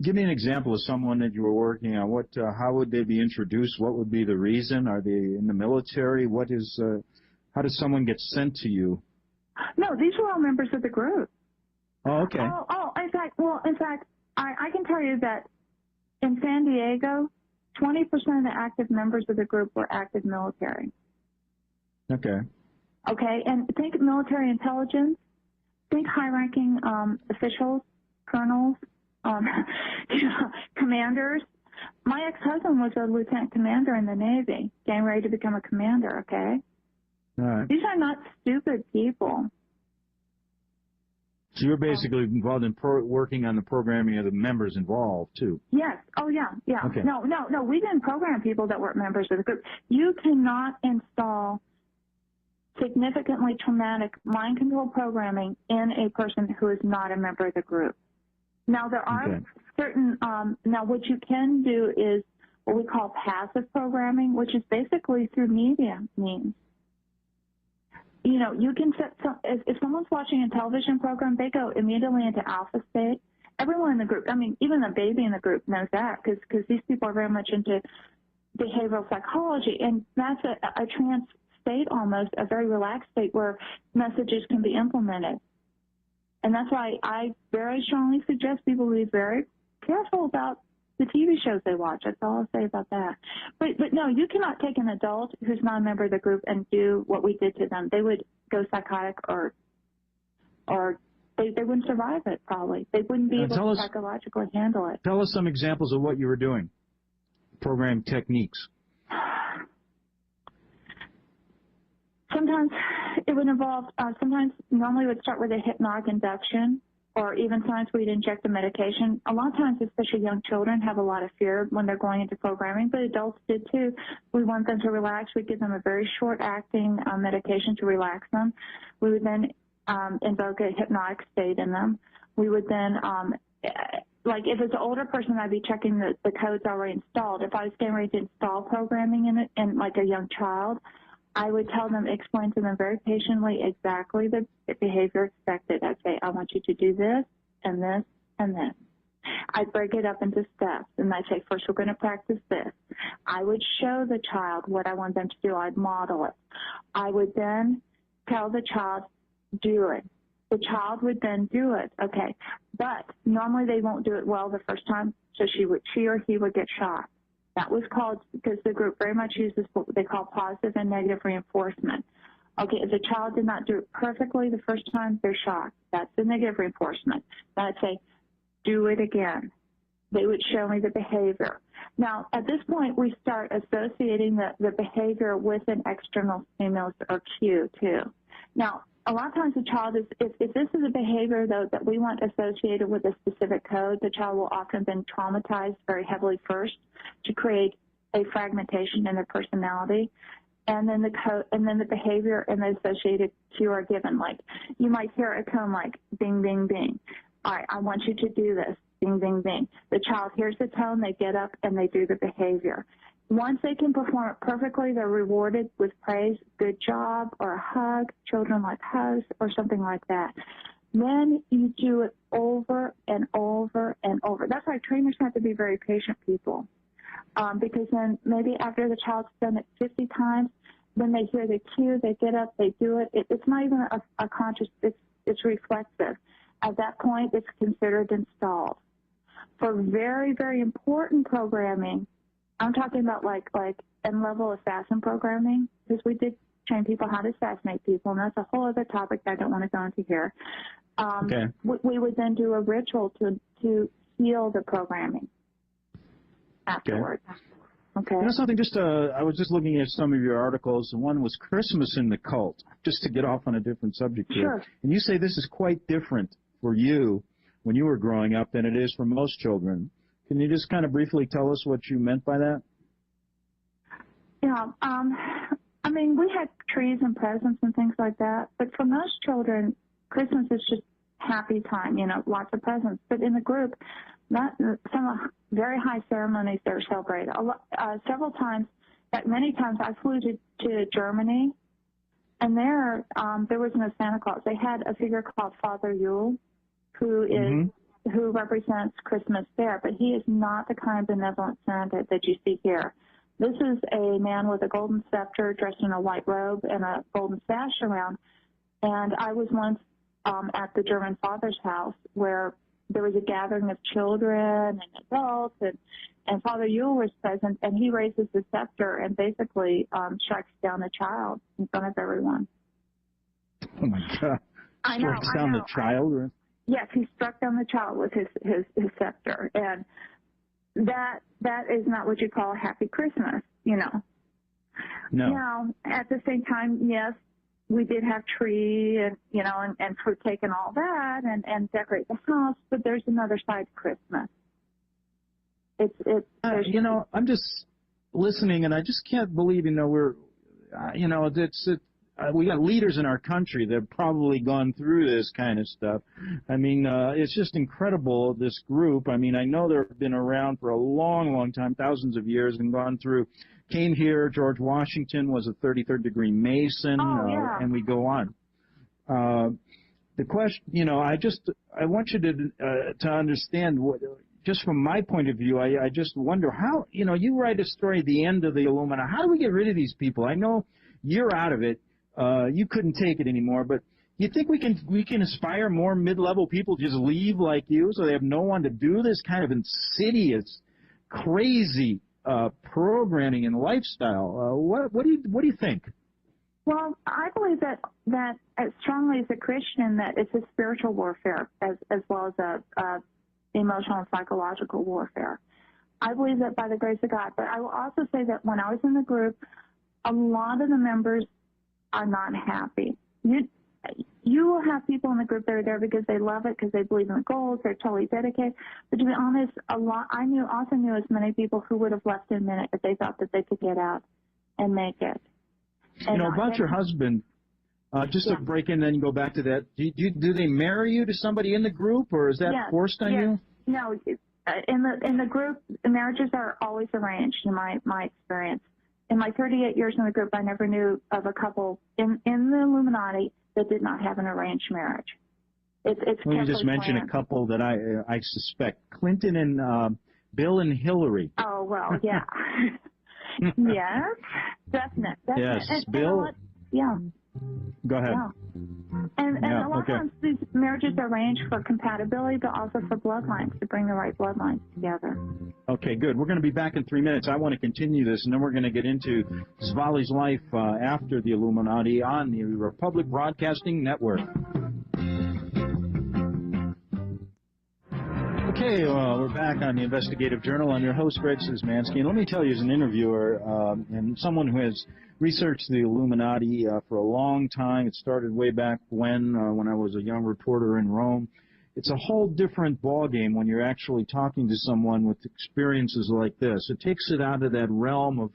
Give me an example of someone that you were working on. How would they be introduced? What would be the reason? Are they in the military? How does someone get sent to you? No, these were all members of the group. Oh, okay. In fact, I can tell you that in San Diego, 20% of the active members of the group were active military. Okay. Okay, and think military intelligence, think high-ranking officials, colonels, commanders. My ex-husband was a lieutenant commander in the Navy, getting ready to become a commander, okay? All right. These are not stupid people. So you're basically involved in working on the programming of the members involved, too? Yes. Oh, yeah. Okay. No, we didn't program people that weren't members of the group. You cannot install significantly traumatic mind control programming in a person who is not a member of the group. Now, there are certain, now what you can do is what we call passive programming, which is basically through media means. You can set, if someone's watching a television program, they go immediately into alpha state. Everyone in the group, even the baby in the group knows that because these people are very much into behavioral psychology, and that's a trance state almost, a very relaxed state where messages can be implemented. And that's why I very strongly suggest people be very careful about the TV shows they watch. That's all I'll say about that. But no, you cannot take an adult who's not a member of the group and do what we did to them. They would go psychotic or they wouldn't survive it, probably. They wouldn't be able to psychologically handle it. Tell us some examples of what you were doing, program techniques. Sometimes it would involve, normally it would start with a hypnotic induction, or even sometimes we'd inject the medication. A lot of times, especially young children, have a lot of fear when they're going into programming, but adults did too. We want them to relax. We give them a very short-acting medication to relax them. We would then invoke a hypnotic state in them. We would then, like if it's an older person, I'd be checking the codes already installed. If I was getting ready to install programming in it, and like a young child, I would tell them, explain to them very patiently exactly the behavior expected. I'd say, I want you to do this and this and this. I'd break it up into steps, and I'd say, first we're going to practice this. I would show the child what I want them to do. I'd model it. I would then tell the child, do it. The child would then do it, okay. But normally they won't do it well the first time, so she or he would get shocked. That was called, because the group very much uses what they call positive and negative reinforcement. Okay, if the child did not do it perfectly the first time, they're shocked. That's the negative reinforcement. Then I'd say, do it again. They would show me the behavior. Now, at this point, we start associating the behavior with an external stimulus or cue, too. Now, a lot of times the child is, if this is a behavior, though, that we want associated with a specific code, the child will often been traumatized very heavily first to create a fragmentation in their personality. And then the code, and then the behavior and the associated cue are given. Like, you might hear a tone like bing, bing, bing. All right, I want you to do this, bing, bing, bing. The child hears the tone, they get up, and they do the behavior. Once they can perform it perfectly, they're rewarded with praise, good job, or a hug. Children like hugs or something like that. Then you do it over and over and over. That's why trainers have to be very patient people, because then maybe after the child's done it 50 times, when they hear the cue, they get up, they do it. It's not even a conscious, it's reflexive. At that point, it's considered installed. For very, very important programming, I'm talking about like N-level assassin programming, because we did train people how to assassinate people, and that's a whole other topic that I don't want to go into here. Okay. We would then do a ritual to heal the programming afterwards. Okay. You know something, I was just looking at some of your articles, and one was Christmas in the cult, just to get off on a different subject here. Sure. And you say this is quite different for you when you were growing up than it is for most children. Can you just kind of briefly tell us what you meant by that? Yeah, I mean, we had trees and presents and things like that, but for most children, Christmas is just happy time, you know, lots of presents. But in the group, some very high ceremonies that are celebrated. Several times, many times, I flew to Germany, and there was no Santa Claus. They had a figure called Father Yule, who is who represents Christmas there, but he is not the kind of benevolent Santa that you see here. This is a man with a golden scepter, dressed in a white robe and a golden sash around. And I was once at the German father's house where there was a gathering of children and adults, and Father Yule was present, and he raises the scepter and basically strikes down a child in front of everyone. Oh, my God. I know. Strikes down the child? Yes, he struck down the child with his scepter, and that is not what you call a happy Christmas, you know. No. Now, at the same time, yes, we did have tree and, you know, and fruitcake and all that, and decorate the house, but there's another side to Christmas. You know, I'm just listening, and I just can't believe, you know, we got leaders in our country that have probably gone through this kind of stuff. I mean, it's just incredible, this group. I mean, I know they've been around for a long, long time, thousands of years, and gone through, came here, George Washington was a 33rd degree Mason, and we go on. The question, you know, I want you to understand, just from my point of view, I just wonder how, you know, you write a story at the end of the Illuminati. How do we get rid of these people? I know you're out of it. You couldn't take it anymore, but you think we can inspire more mid-level people to just leave like you so they have no one to do this kind of insidious crazy programming and lifestyle. What do you think? Well, I believe that as strongly as a Christian, that it's a spiritual warfare as well as a emotional and psychological warfare. I believe that by the grace of God. But I will also say that when I was in the group, a lot of the members are not happy. You will have people in the group that are there because they love it, because they believe in the goals, they're totally dedicated. But to be honest, I also knew as many people who would have left in a minute if they thought that they could get out and make it. And about your husband, just to break in and go back to that, do they marry you to somebody in the group, or is that forced on you? No, in the group, the marriages are always arranged in my experience. In my 38 years in the group, I never knew of a couple in the Illuminati that did not have an arranged marriage. Well, you just mentioned a couple that I suspect, Clinton and Bill and Hillary. Oh, well, yeah. Yes, definite. Yes, and Bill. Yeah. Go ahead. Yeah. And a lot of times these marriages are arranged for compatibility, but also for bloodlines, to bring the right bloodlines together. Okay, good. We're going to be back in 3 minutes. I want to continue this, and then we're going to get into Svali's life after the Illuminati on the Republic Broadcasting Network. Okay, we're back on the Investigative Journal. I'm your host, Greg Szymanski, and let me tell you, as an interviewer and someone who has researched the Illuminati for a long time, it started way back when I was a young reporter in Rome. It's a whole different ballgame when you're actually talking to someone with experiences like this. It takes it out of that realm of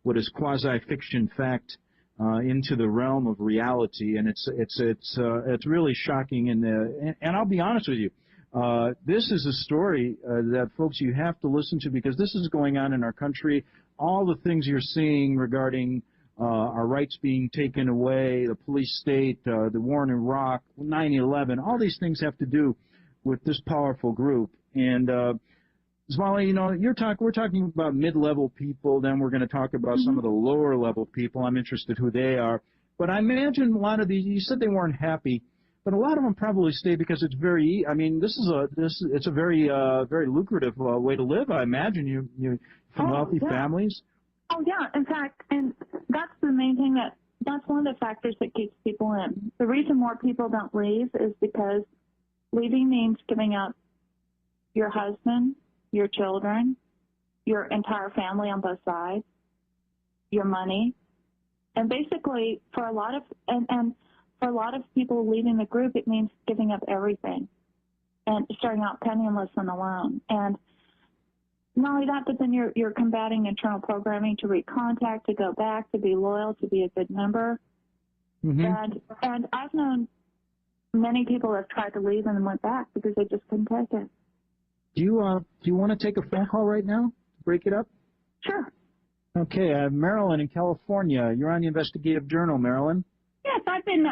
what is quasi-fiction fact into the realm of reality, and it's really shocking. And I'll be honest with you. This is a story that, folks, you have to listen to, because this is going on in our country. All the things you're seeing regarding our rights being taken away, the police state, the war in Iraq, 9/11, all these things have to do with this powerful group. And Svali, you know, we're talking about mid-level people, then we're going to talk about some of the lower-level people. I'm interested who they are. But I imagine a lot of these, you said they weren't happy. But a lot of them probably stay because it's very. I mean, it's a very very lucrative way to live. I imagine you from wealthy families. Oh yeah, in fact, and that's the main thing that's one of the factors that keeps people in. The reason more people don't leave is because leaving means giving up your husband, your children, your entire family on both sides, your money, and basically for a lot of For a lot of people leaving the group, it means giving up everything and starting out penniless and alone. And not only that, but then you're combating internal programming to recontact, to go back, to be loyal, to be a good member. And I've known many people that have tried to leave and then went back because they just couldn't take it. Do you want to take a phone call right now to break it up? Sure. Okay, Marilyn in California. You're on the Investigative Journal, Marilyn. Yes, I've been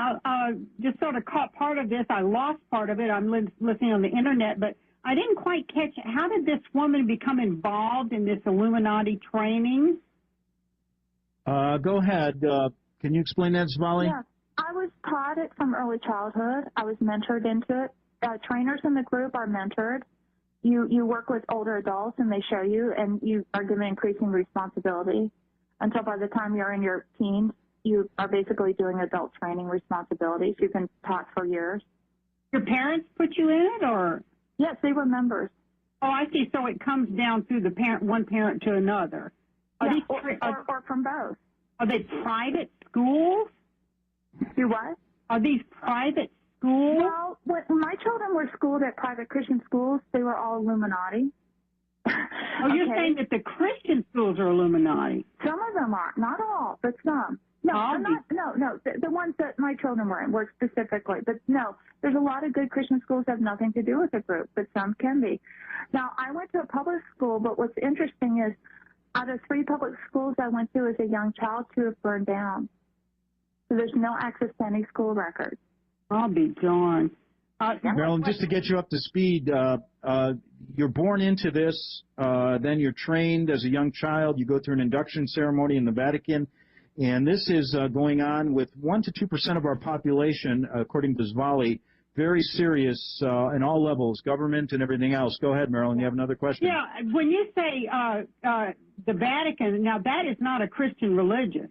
just sort of caught part of this. I lost part of it. I'm listening on the Internet, but I didn't quite catch how did this woman become involved in this Illuminati training? Go ahead. Can you explain that, Svali? Yeah, I was taught it from early childhood. I was mentored into it. Trainers in the group are mentored. You work with older adults, and they show you, and you are given increasing responsibility until by the time you're in your teens, you are basically doing adult training responsibilities. You've been taught for years. Your parents put you in it, or? Yes, they were members. Oh, I see. So it comes down through the one parent to another. Yeah, or from both. Are they private schools? Do what? Are these private schools? Well, when my children were schooled at private Christian schools, they were all Illuminati. Oh, you're saying that the Christian schools are Illuminati? Some of them are. Not all, but some. No, the ones that my children were in were specifically. But no, there's a lot of good Christian schools that have nothing to do with the group, but some can be. Now, I went to a public school, but what's interesting is out of 3 public schools I went to as a young child, 2 have burned down. So there's no access to any school records. I'll be darned. Marilyn, just to get you up to speed, you're born into this, then you're trained as a young child. You go through an induction ceremony in the Vatican. And this is going on with 1 to 2% of our population, according to Svali, very serious in all levels, government and everything else. Go ahead, Marilyn. You have another question? Yeah, when you say the Vatican, now that is not a Christian religion.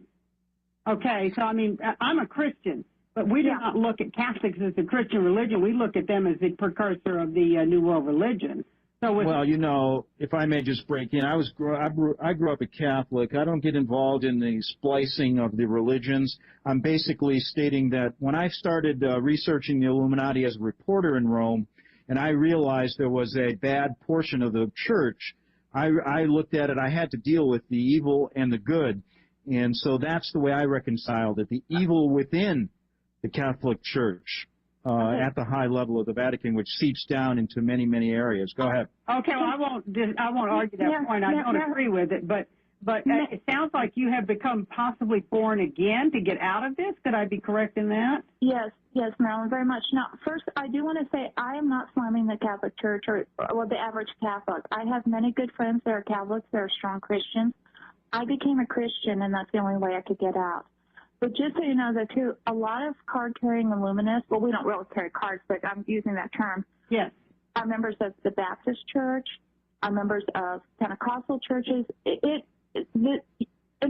Okay, so I mean, I'm a Christian, but we do not look at Catholics as a Christian religion. We look at them as the precursor of the New World religion. So well, you know, if I may just break in, I grew up a Catholic. I don't get involved in the splicing of the religions. I'm basically stating that when I started researching the Illuminati as a reporter in Rome, and I realized there was a bad portion of the church, I looked at it. I had to deal with the evil and the good, and so that's the way I reconciled it. The evil within the Catholic Church. At the high level of the Vatican, which seeps down into many, many areas. Go ahead. Okay, well, I won't argue that point. I don't agree with it, but it sounds like you have become possibly born again to get out of this. Could I be correct in that? Yes, Marilyn, very much. Now, first, I do want to say I am not slamming the Catholic Church or the average Catholic. I have many good friends that are Catholics, that are strong Christians. I became a Christian, and that's the only way I could get out. But just so you know, that too, a lot of card-carrying Illuminists, well, we don't really carry cards, but I'm using that term. Yes. Are members of the Baptist Church, are members of Pentecostal churches. In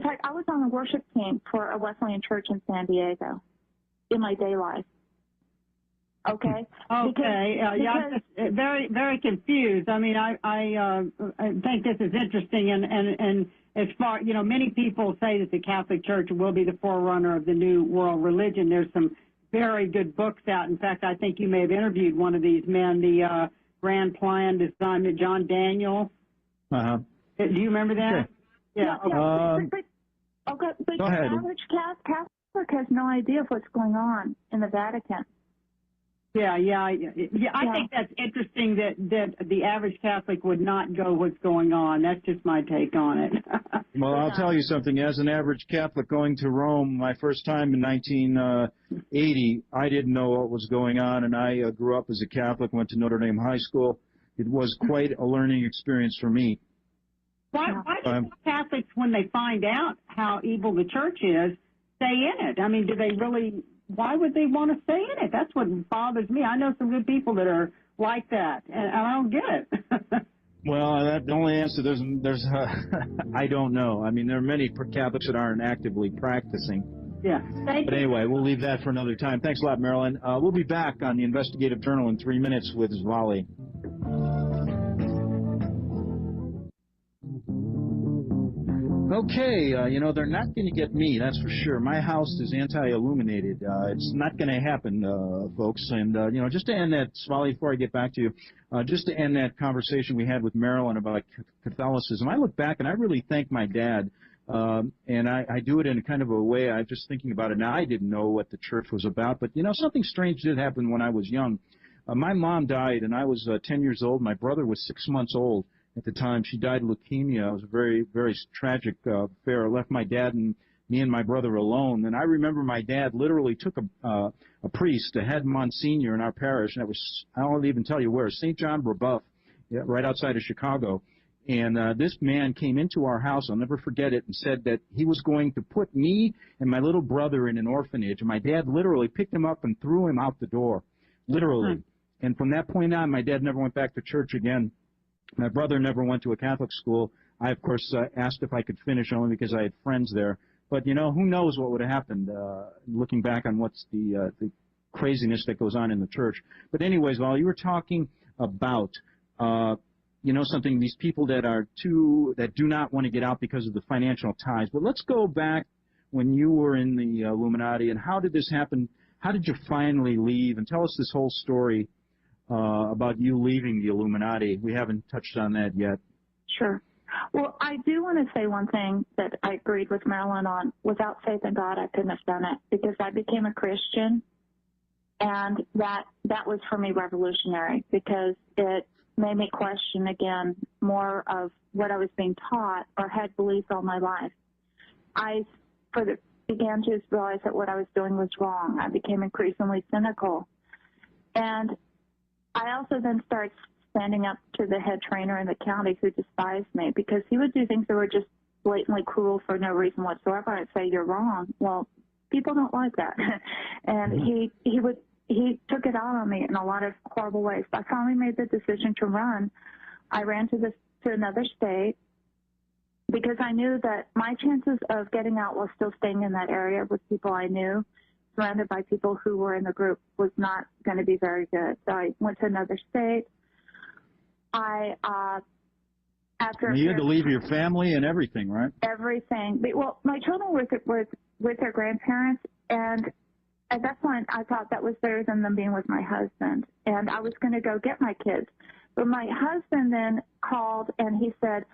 fact, I was on the worship team for a Wesleyan church in San Diego in my day life. Okay? Okay. I'm just very, very confused. I mean, I think this is interesting, and as far, you know, many people say that the Catholic Church will be the forerunner of the New World religion. There's some very good books out. In fact, I think you may have interviewed one of these men, the Grand Plan Design, John Daniel. Uh-huh. Do you remember that? Sure. Yeah. But Go ahead. The average Catholic has no idea of what's going on in the Vatican. Yeah. I think that's interesting that the average Catholic would not go what's going on. That's just my take on it. Well, I'll tell you something. As an average Catholic going to Rome my first time in 1980, I didn't know what was going on, and I grew up as a Catholic, went to Notre Dame High School. It was quite a learning experience for me. Why do Catholics, when they find out how evil the church is, stay in it? I mean, do they really... Why would they want to stay in it? That's what bothers me. I know some good people that are like that, and I don't get it. Well, the only answer, there's I don't know. I mean, there are many Catholics that aren't actively practicing. Yeah. But anyway, we'll leave that for another time. Thanks a lot, Marilyn. We'll be back on the Investigative Journal in 3 minutes with Svali. Okay, you know, they're not going to get me, that's for sure. My house is anti-illuminated. It's not going to happen, folks. And, you know, just to end that, Svali, before I get back to you, just to end that conversation we had with Marilyn about Catholicism, I look back and I really thank my dad. And I do it in kind of a way, I'm just thinking about it now. I didn't know what the church was about, but, you know, something strange did happen when I was young. My mom died, and I was 10 years old. My brother was 6 months old at the time. She died of leukemia. It was a very, very tragic affair. It left my dad and me and my brother alone. And I remember my dad literally took a priest, a head Monsignor in our parish, and it was, I won't even tell you where, St. John Brebeuf, right outside of Chicago. And this man came into our house, I'll never forget it, and said that he was going to put me and my little brother in an orphanage. And my dad literally picked him up and threw him out the door, literally. And from that point on, my dad never went back to church again. My brother never went to a Catholic school. I, of course, asked if I could finish only because I had friends there. But, you know, who knows what would have happened looking back on what's the craziness that goes on in the church. But anyways, while you were talking about, you know, something, these people that do not want to get out because of the financial ties. But let's go back when you were in the Illuminati, and how did this happen? How did you finally leave? And tell us this whole story about you leaving the Illuminati. We haven't touched on that yet. Sure. Well, I do want to say one thing that I agreed with Marilyn on. Without faith in God, I couldn't have done it, because I became a Christian, and that was for me revolutionary, because it made me question again more of what I was being taught or had believed all my life. I began to realize that what I was doing was wrong. I became increasingly cynical. And I also then started standing up to the head trainer in the county, who despised me, because he would do things that were just blatantly cruel for no reason whatsoever. I'd say, you're wrong. Well, people don't like that. And he would he took it out on me in a lot of horrible ways. I finally made the decision to run. I ran to another state because I knew that my chances of getting out while still staying in that area with people I knew, surrounded by people who were in the group, was not going to be very good. So I went to another state. You had to leave your family and everything, right? Everything. Well, my children were with their grandparents, and at that point I thought that was better than them being with my husband. And I was going to go get my kids. But my husband then called and he said,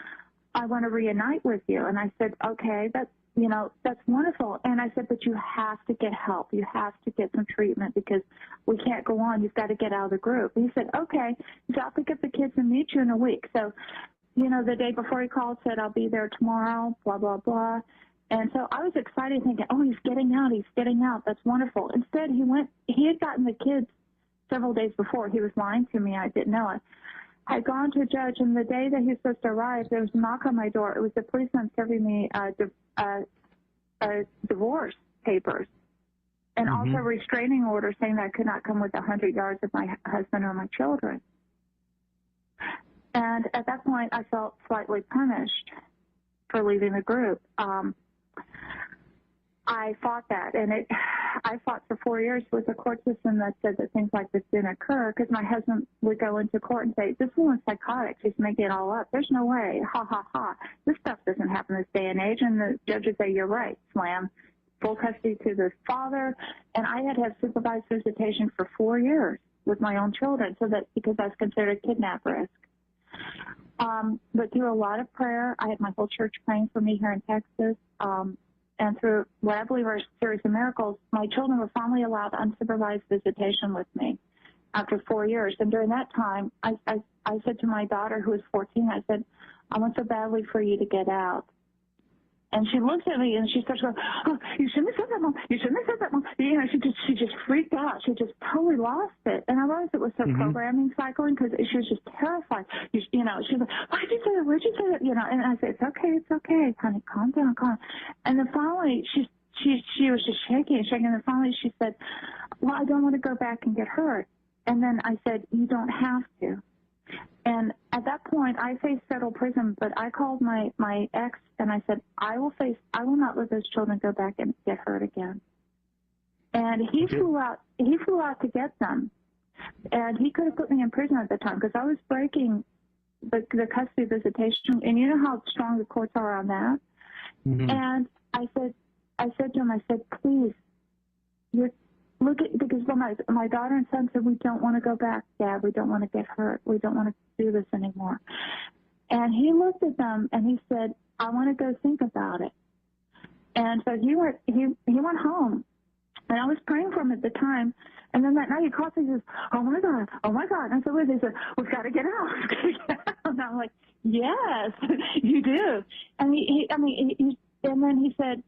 I want to reunite with you. And I said, okay, that's wonderful. And I said, but you have to get help. You have to get some treatment because we can't go on. You've got to get out of the group. And he said, okay. So I'll pick up the kids and meet you in a week. So, the day before he called, said, I'll be there tomorrow, blah, blah, blah. And so I was excited thinking, oh, he's getting out. That's wonderful. Instead, he had gotten the kids several days before. He was lying to me. I didn't know it. I'd gone to a judge, and the day that he was supposed to arrive, there was a knock on my door. It was the policeman serving me divorce papers and also a restraining order saying that I could not come within 100 yards of my husband or my children. And at that point, I felt slightly punished for leaving the group. I fought that, and I fought for 4 years with a court system that said that things like this didn't occur because my husband would go into court and say, this woman's psychotic. She's making it all up. There's no way. Ha, ha, ha. This stuff doesn't happen this day and age. And the judge would say, you're right, slam. Full custody to the father. And I had to have supervised visitation for 4 years with my own children because I was considered a kidnap risk. But through a lot of prayer, I had my whole church praying for me here in Texas. And through what I believe are a series of miracles, my children were finally allowed unsupervised visitation with me after 4 years. And during that time, I said to my daughter, who was 14, I said, I want so badly for you to get out. And she looks at me and she starts going, oh, you shouldn't have said that, Mom. You shouldn't have said that, Mom. She just freaked out. She just totally lost it. And I realized it was her programming cycling because she was just terrified. She was like, why'd you say that? Where'd you say that? And I said, it's okay, honey, calm down. And then finally, she was just shaking. And then finally she said, well, I don't want to go back and get hurt. And then I said, you don't have to. And at that point, I faced federal prison, but I called my ex and I said, I will not let those children go back and get hurt again. And he flew out to get them. And he could have put me in prison at the time because I was breaking the custody visitation. And you know how strong the courts are on that? And I said to him, please, because my daughter and son said, we don't want to go back, Dad. We don't want to get hurt. We don't want to do this anymore. And he looked at them and he said, I want to go think about it. And so he went home. And I was praying for him at the time. And then that night he called me and he says, oh my God. And I said, what? He said, we've got to get out. And I'm like, yes, you do. And then he said,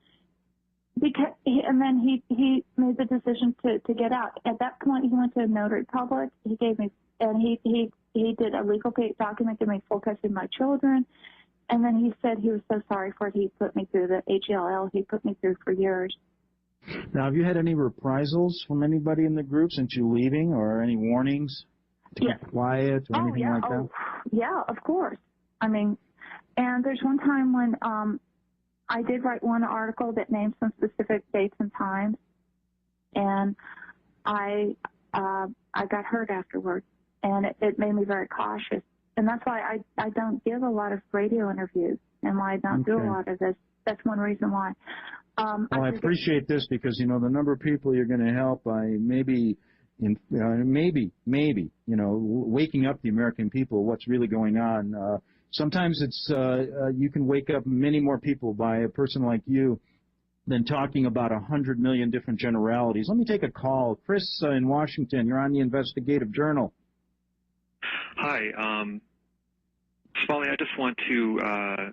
he made the decision to get out. At that point, he went to a notary public. He gave me, and he did a legal document, gave me full custody of my children. And then he said he was so sorry for it. He put me through the HELL. He put me through for years. Now, have you had any reprisals from anybody in the group since you leaving, or any warnings to keep quiet or anything like that? Yeah, of course. I mean, and there's one time when I did write one article that named some specific dates and times, and I got hurt afterwards, and it made me very cautious. And that's why I don't give a lot of radio interviews, and why I don't do a lot of this. That's one reason why. Well, I appreciate this because, the number of people you're going to help by maybe waking up the American people, what's really going on. Sometimes it's you can wake up many more people by a person like you than talking about 100 million different generalities. Let me take a call. Chris in Washington, you're on the Investigative Journal. Hi. Svali, I just want to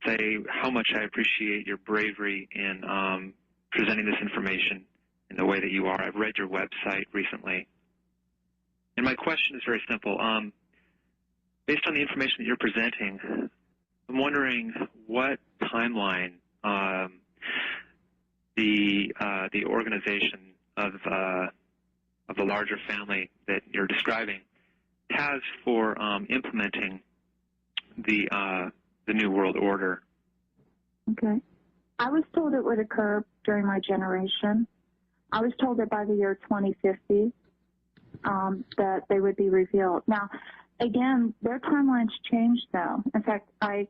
say how much I appreciate your bravery in presenting this information in the way that you are. I've read your website recently. And my question is very simple. Based on the information that you're presenting, I'm wondering what timeline the organization of the larger family that you're describing has for implementing the New World Order? Okay. I was told it would occur during my generation. I was told that by the year 2050 that they would be revealed. Now, again, their timelines changed, though. In fact, I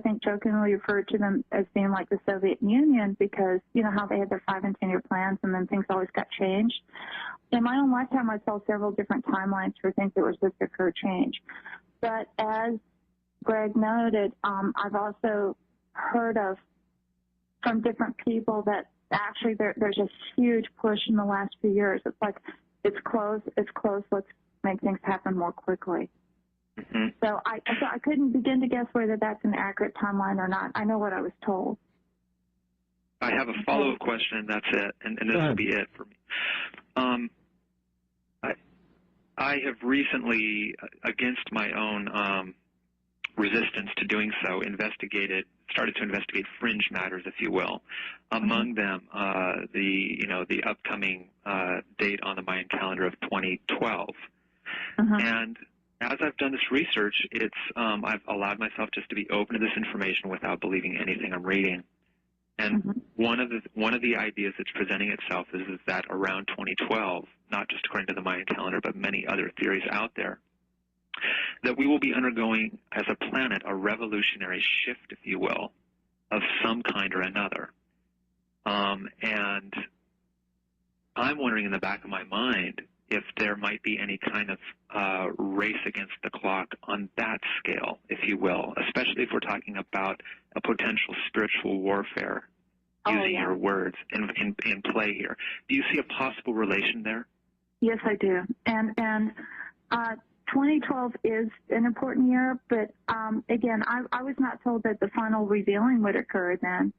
think jokingly referred to them as being like the Soviet Union because, you know, how they had their 5- and 10-year plans and then things always got changed. In my own lifetime, I saw several different timelines for things that were supposed to occur change. But as Greg noted, I've also heard of from different people that actually there's a huge push in the last few years. It's like, it's close, let's make things happen more quickly. Mm-hmm. So I couldn't begin to guess whether that's an accurate timeline or not. I know what I was told. I have a follow-up question, and that's it, and this will be it for me. I have recently, against my own resistance to doing so, started to investigate fringe matters, if you will. Among them, the upcoming date on the Mayan calendar of 2012. And as I've done this research, I've allowed myself just to be open to this information without believing anything I'm reading. And one of the ideas that's presenting itself is that around 2012, not just according to the Mayan calendar, but many other theories out there, that we will be undergoing as a planet a revolutionary shift, if you will, of some kind or another. And I'm wondering in the back of my mind if there might be any kind of race against the clock on that scale, if you will, especially if we're talking about a potential spiritual warfare, using your words in play here. Do you see a possible relation there? Yes, I do. And 2012 is an important year, but again, I was not told that the final revealing would occur then.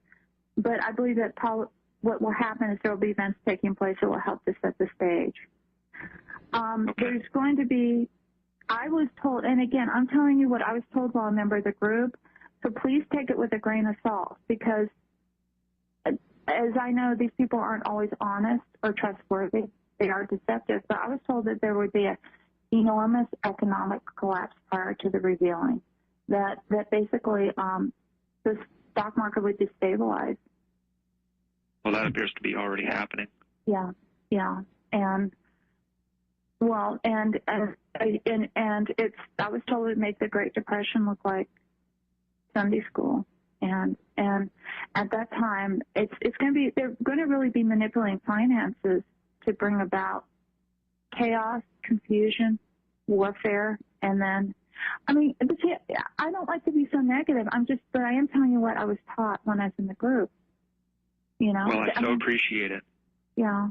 But I believe that what will happen is there will be events taking place that will help to set the stage. There's going to be, I was told, and again, I'm telling you what I was told while a member of the group, so please take it with a grain of salt, because as I know, these people aren't always honest or trustworthy. They are deceptive, but I was told that there would be an enormous economic collapse prior to the revealing, that basically the stock market would destabilize. Well, that appears to be already happening. Yeah, and well, and it's. I was told it would make the Great Depression look like Sunday school, and at that time, it's going to be. They're going to really be manipulating finances to bring about chaos, confusion, warfare, and then. I mean, I don't like to be so negative. But I am telling you what I was taught when I was in the group. You know. Well, I appreciate it. Yeah.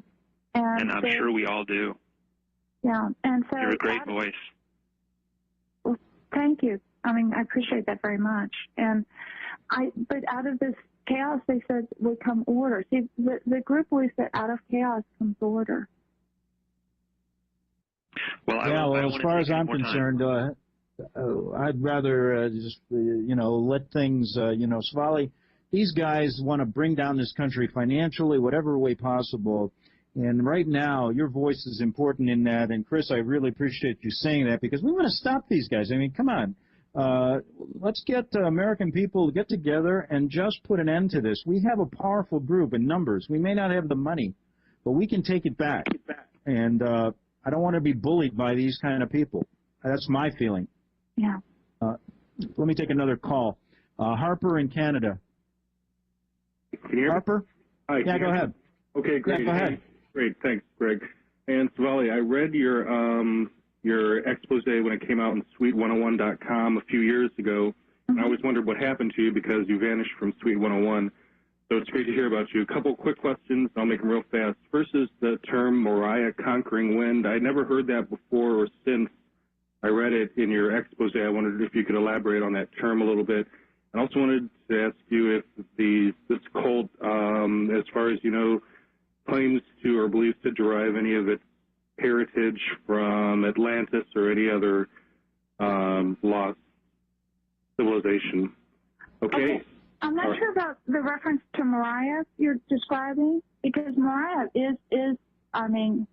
And I'm sure we all do. Yeah, and so you're a great voice. Well, thank you. I mean, I appreciate that very much. But out of this chaos, they said would come order. See, the group believes that out of chaos comes order. Well, as far as I'm concerned, I'd rather just let things. Svali, these guys want to bring down this country financially, whatever way possible. And right now, your voice is important in that. And, Chris, I really appreciate you saying that, because we want to stop these guys. I mean, come on. Let's get American people to get together and just put an end to this. We have a powerful group in numbers. We may not have the money, but we can take it back. And I don't want to be bullied by these kind of people. That's my feeling. Yeah. Let me take another call. Harper in Canada. Can you hear me? Harper? Hi. Yeah, go ahead. Okay, great. Yeah, go ahead. Great, thanks, Greg. And Svali, I read your expose when it came out on Suite101.com a few years ago, and I always wondered what happened to you because you vanished from Suite 101. So it's great to hear about you. A couple quick questions. I'll make them real fast. First is the term Moriah conquering wind. I never heard that before or since I read it in your expose. I wondered if you could elaborate on that term a little bit. I also wanted to ask you if this cult, as far as you know, claims to or believes to derive any of its heritage from Atlantis or any other lost civilization. Okay. I'm not sure about the reference to Moriah you're describing, because Moriah is I mean,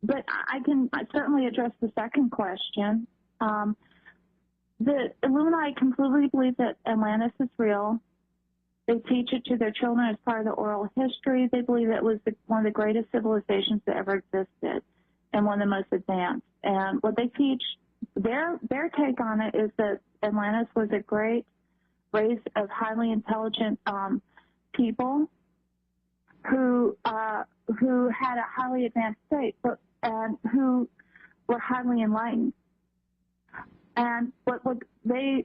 but I can certainly address the second question. The Illuminati completely believe that Atlantis is real. They teach it to their children as part of the oral history. They believe it was one of the greatest civilizations that ever existed and one of the most advanced. And what they teach, their take on it is that Atlantis was a great race of highly intelligent people who had a highly advanced state, and who were highly enlightened. And what they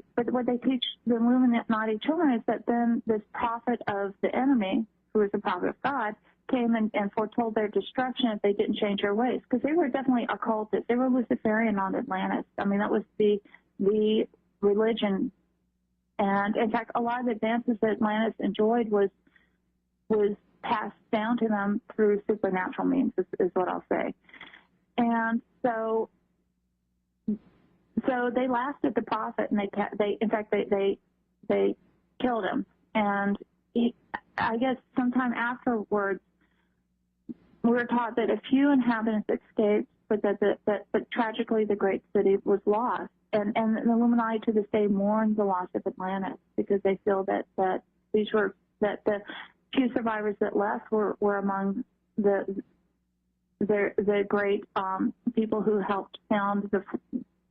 teach the Illuminati children is that then this prophet of the enemy, who is the prophet of God, came and foretold their destruction if they didn't change their ways, because they were definitely occultists. They were Luciferian on Atlantis. I mean, that was the religion. And in fact, a lot of the advances that Atlantis enjoyed was passed down to them through supernatural means, is what I'll say. And so they laughed at the prophet, and they killed him. And I guess sometime afterwards, we were taught that a few inhabitants escaped, but tragically the great city was lost. And the Illuminati to this day mourn the loss of Atlantis, because they feel that the few survivors that left were among the great people who helped found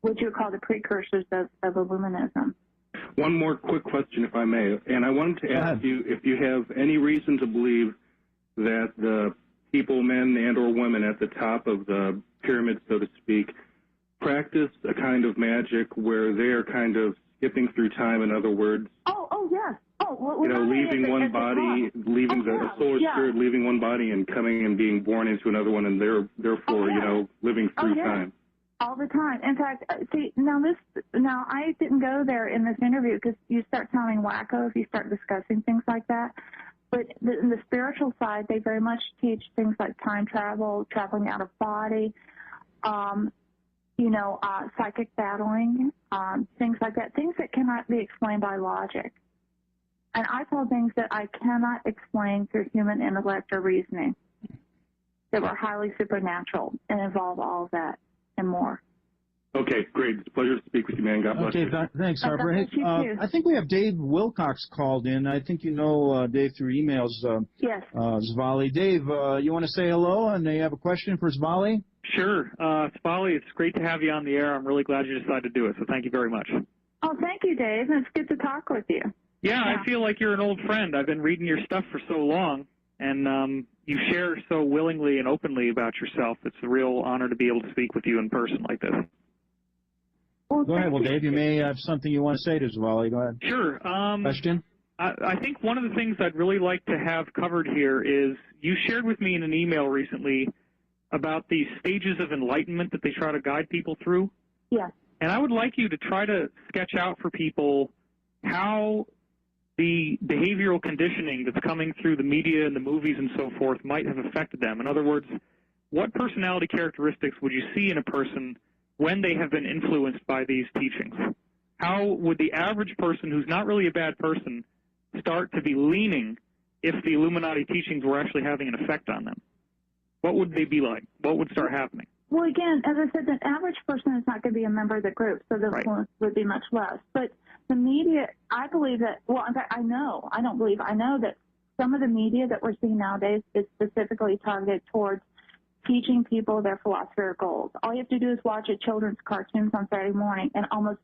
what you would call the precursors of Illuminism. One more quick question, if I may, and I wanted to ask you if you have any reason to believe that the people, men and or women at the top of the pyramid, so to speak, practice a kind of magic where they are kind of skipping through time, in other words. Oh, yes. Oh, leaving one body, leaving a solar spirit, leaving one body and coming and being born into another one, and therefore, living through time. All the time. In fact, see, now I didn't go there in this interview because you start sounding wacko if you start discussing things like that. But in the spiritual side, they very much teach things like time travel, traveling out of body, psychic battling, things like that, things that cannot be explained by logic. And I call things that I cannot explain through human intellect or reasoning, that were highly supernatural and involve all of that and more. Okay, great. It's a pleasure to speak with you, man. God bless you. Okay, thanks, Harper. Hey, I think we have Dave Wilcox called in. I think you know Dave through emails. Yes. Svali. Dave, you want to say hello, and you have a question for Svali? Sure. Svali, it's great to have you on the air. I'm really glad you decided to do it, so thank you very much. Oh, thank you, Dave. It's good to talk with you. Yeah, I feel like you're an old friend. I've been reading your stuff for so long, and you share so willingly and openly about yourself. It's a real honor to be able to speak with you in person like this. Well, go ahead. Well, Dave, you may have something you want to say to Svali. Go ahead. Sure. Question? I think one of the things I'd really like to have covered here is you shared with me in an email recently about the stages of enlightenment that they try to guide people through. Yeah. And I would like you to try to sketch out for people how the behavioral conditioning that's coming through the media and the movies and so forth might have affected them. In other words, what personality characteristics would you see in a person when they have been influenced by these teachings? How would the average person who's not really a bad person start to be leaning if the Illuminati teachings were actually having an effect on them? What would they be like? What would start happening? Well, again, as I said, the average person is not going to be a member of the group, so the influence would be much less. But the media, I believe that, well, in fact, I know that some of the media that we're seeing nowadays is specifically targeted towards teaching people their philosophy or goals. All you have to do is watch a children's cartoons on Saturday morning, and almost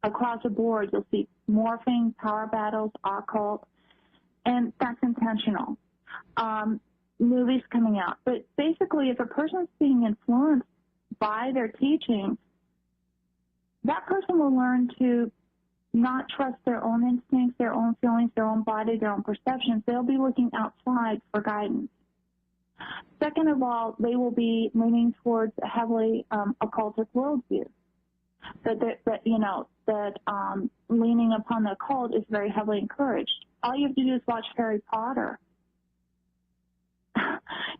across the board you'll see morphing, power battles, occult, and that's intentional. Movies coming out. But basically, if a person's being influenced by their teachings, that person will learn to not trust their own instincts, their own feelings, their own body, their own perceptions. They'll be looking outside for guidance. Second of all, they will be leaning towards a heavily occultic worldview. That leaning upon the occult is very heavily encouraged. All you have to do is watch Harry Potter.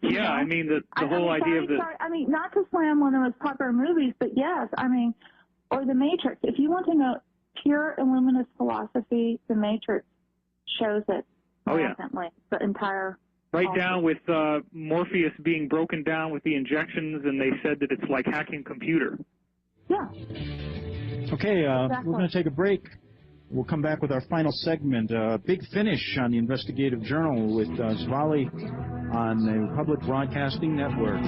Yeah, I mean, the whole idea of the... I mean, not to slam one of the most popular movies, but yes, I mean, or The Matrix. If you want to know pure Illuminist philosophy, The Matrix shows it. Oh, yeah. The entire... right down with Morpheus being broken down with the injections, and they said that it's like hacking computer. Yeah. Okay, Exactly. we're going to take a break. We'll come back with our final segment, Big Finish on the Investigative Journal with Svali on the Public Broadcasting Network.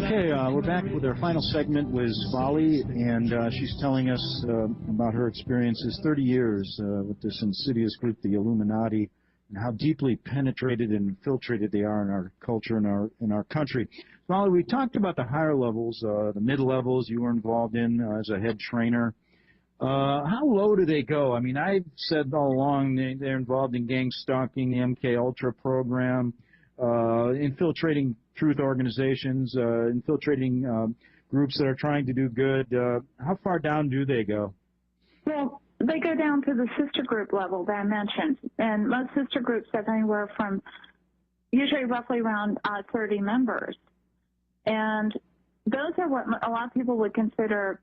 Okay, we're back with our final segment with Svali, and she's telling us about her experiences, 30 years with this insidious group, the Illuminati, and how deeply penetrated and infiltrated they are in our culture and in our country. Svali, we talked about the higher levels, the mid-levels you were involved in as a head trainer. How low do they go? I mean, I've said all along they're involved in gang stalking, the MK Ultra program, infiltrating truth organizations, infiltrating groups that are trying to do good. How far down do they go? Well, they go down to the sister group level that I mentioned, and most sister groups have anywhere from usually roughly around 30 members. And those are what a lot of people would consider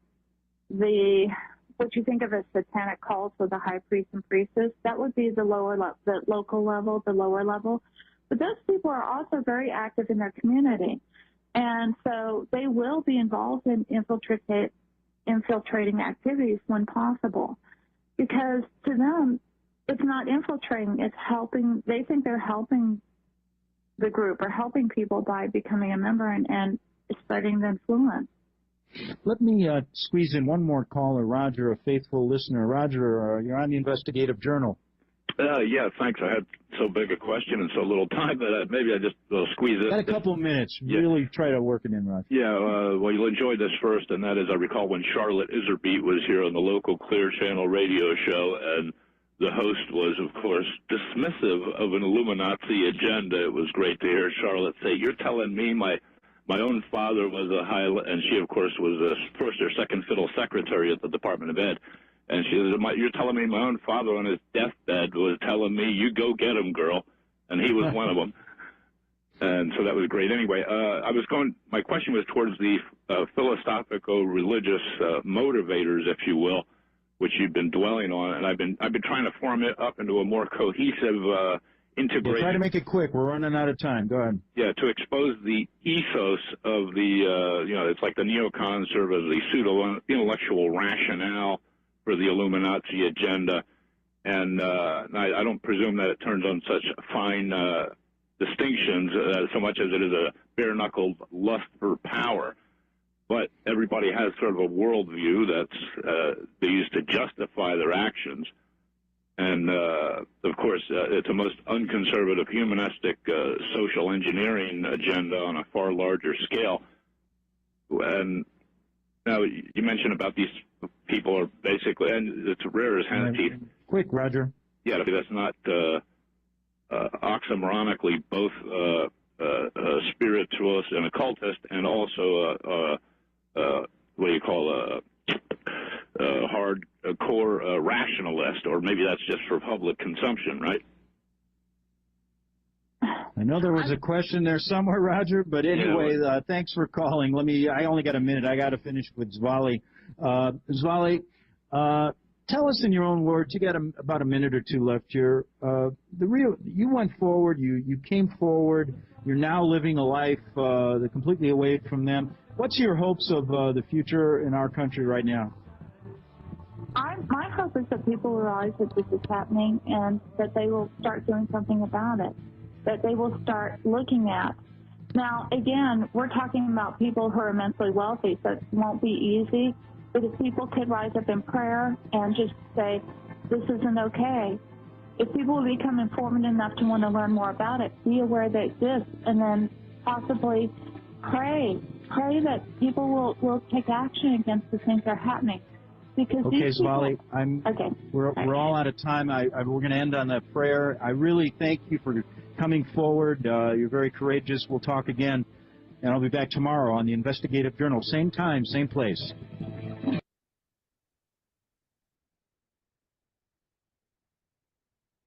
what you think of as satanic cults with the high priest and priestess. That would be the the local level, the lower level. But those people are also very active in their community. And so they will be involved in infiltrating activities when possible. Because to them, it's not infiltrating, it's helping. They think they're helping the group or helping people by becoming a member and spreading the influence. Let me squeeze in one more caller, Roger, a faithful listener. Roger, you're on the Investigative Journal. Yeah, thanks. I had so big a question and so little time that maybe I just squeeze it. Got a couple of minutes. Yeah. Really try to work it in, Roger. Yeah, well, you'll enjoy this first, and that is I recall when Charlotte Iserbeat was here on the local Clear Channel radio show, and the host was, of course, dismissive of an Illuminati agenda. It was great to hear Charlotte say, "You're telling me my own father was a high," and she, of course, was a first or second fiddle secretary at the Department of Ed. And she said, "You're telling me my own father on his deathbed was telling me, you go get him, girl." And he was one of them. And so that was great. Anyway, my question was towards the philosophical-religious motivators, if you will, which you've been dwelling on. And I've been trying to form it up into a more cohesive integration. We'll try to make it quick. We're running out of time. Go ahead. Yeah, to expose the ethos of the, it's like the neoconservative, the pseudo-intellectual rationale for the Illuminati agenda, and I don't presume that it turns on such fine distinctions so much as it is a bare-knuckled lust for power. But everybody has sort of a worldview that's they use to justify their actions, and of course it's a most unconservative, humanistic social engineering agenda on a far larger scale. And now you mentioned about these people are basically, and it's rare as hen's teeth. Quick, Roger. Yeah, that's not oxymoronically both a spiritualist and occultist, and also what do you call a hardcore rationalist, or maybe that's just for public consumption, right? I know there was a question there somewhere, Roger, but anyway, thanks for calling. I only got a minute. I got to finish with Svali. Svali, tell us in your own words, you got about a minute or two left here. You went forward, you came forward, you're now living a life completely away from them. What's your hopes of the future in our country right now? My hope is that people realize that this is happening and that they will start doing something about it, that they will start looking at. Now, again, we're talking about people who are immensely wealthy, so it won't be easy. But if people could rise up in prayer and just say, this isn't okay, if people will become informed enough to want to learn more about it, be aware that it exists, and then possibly pray that people will take action against the things that are happening. Because okay, Svali, we're all out of time. We're going to end on that prayer. I really thank you for coming forward. You're very courageous. We'll talk again, and I'll be back tomorrow on the Investigative Journal. Same time, same place.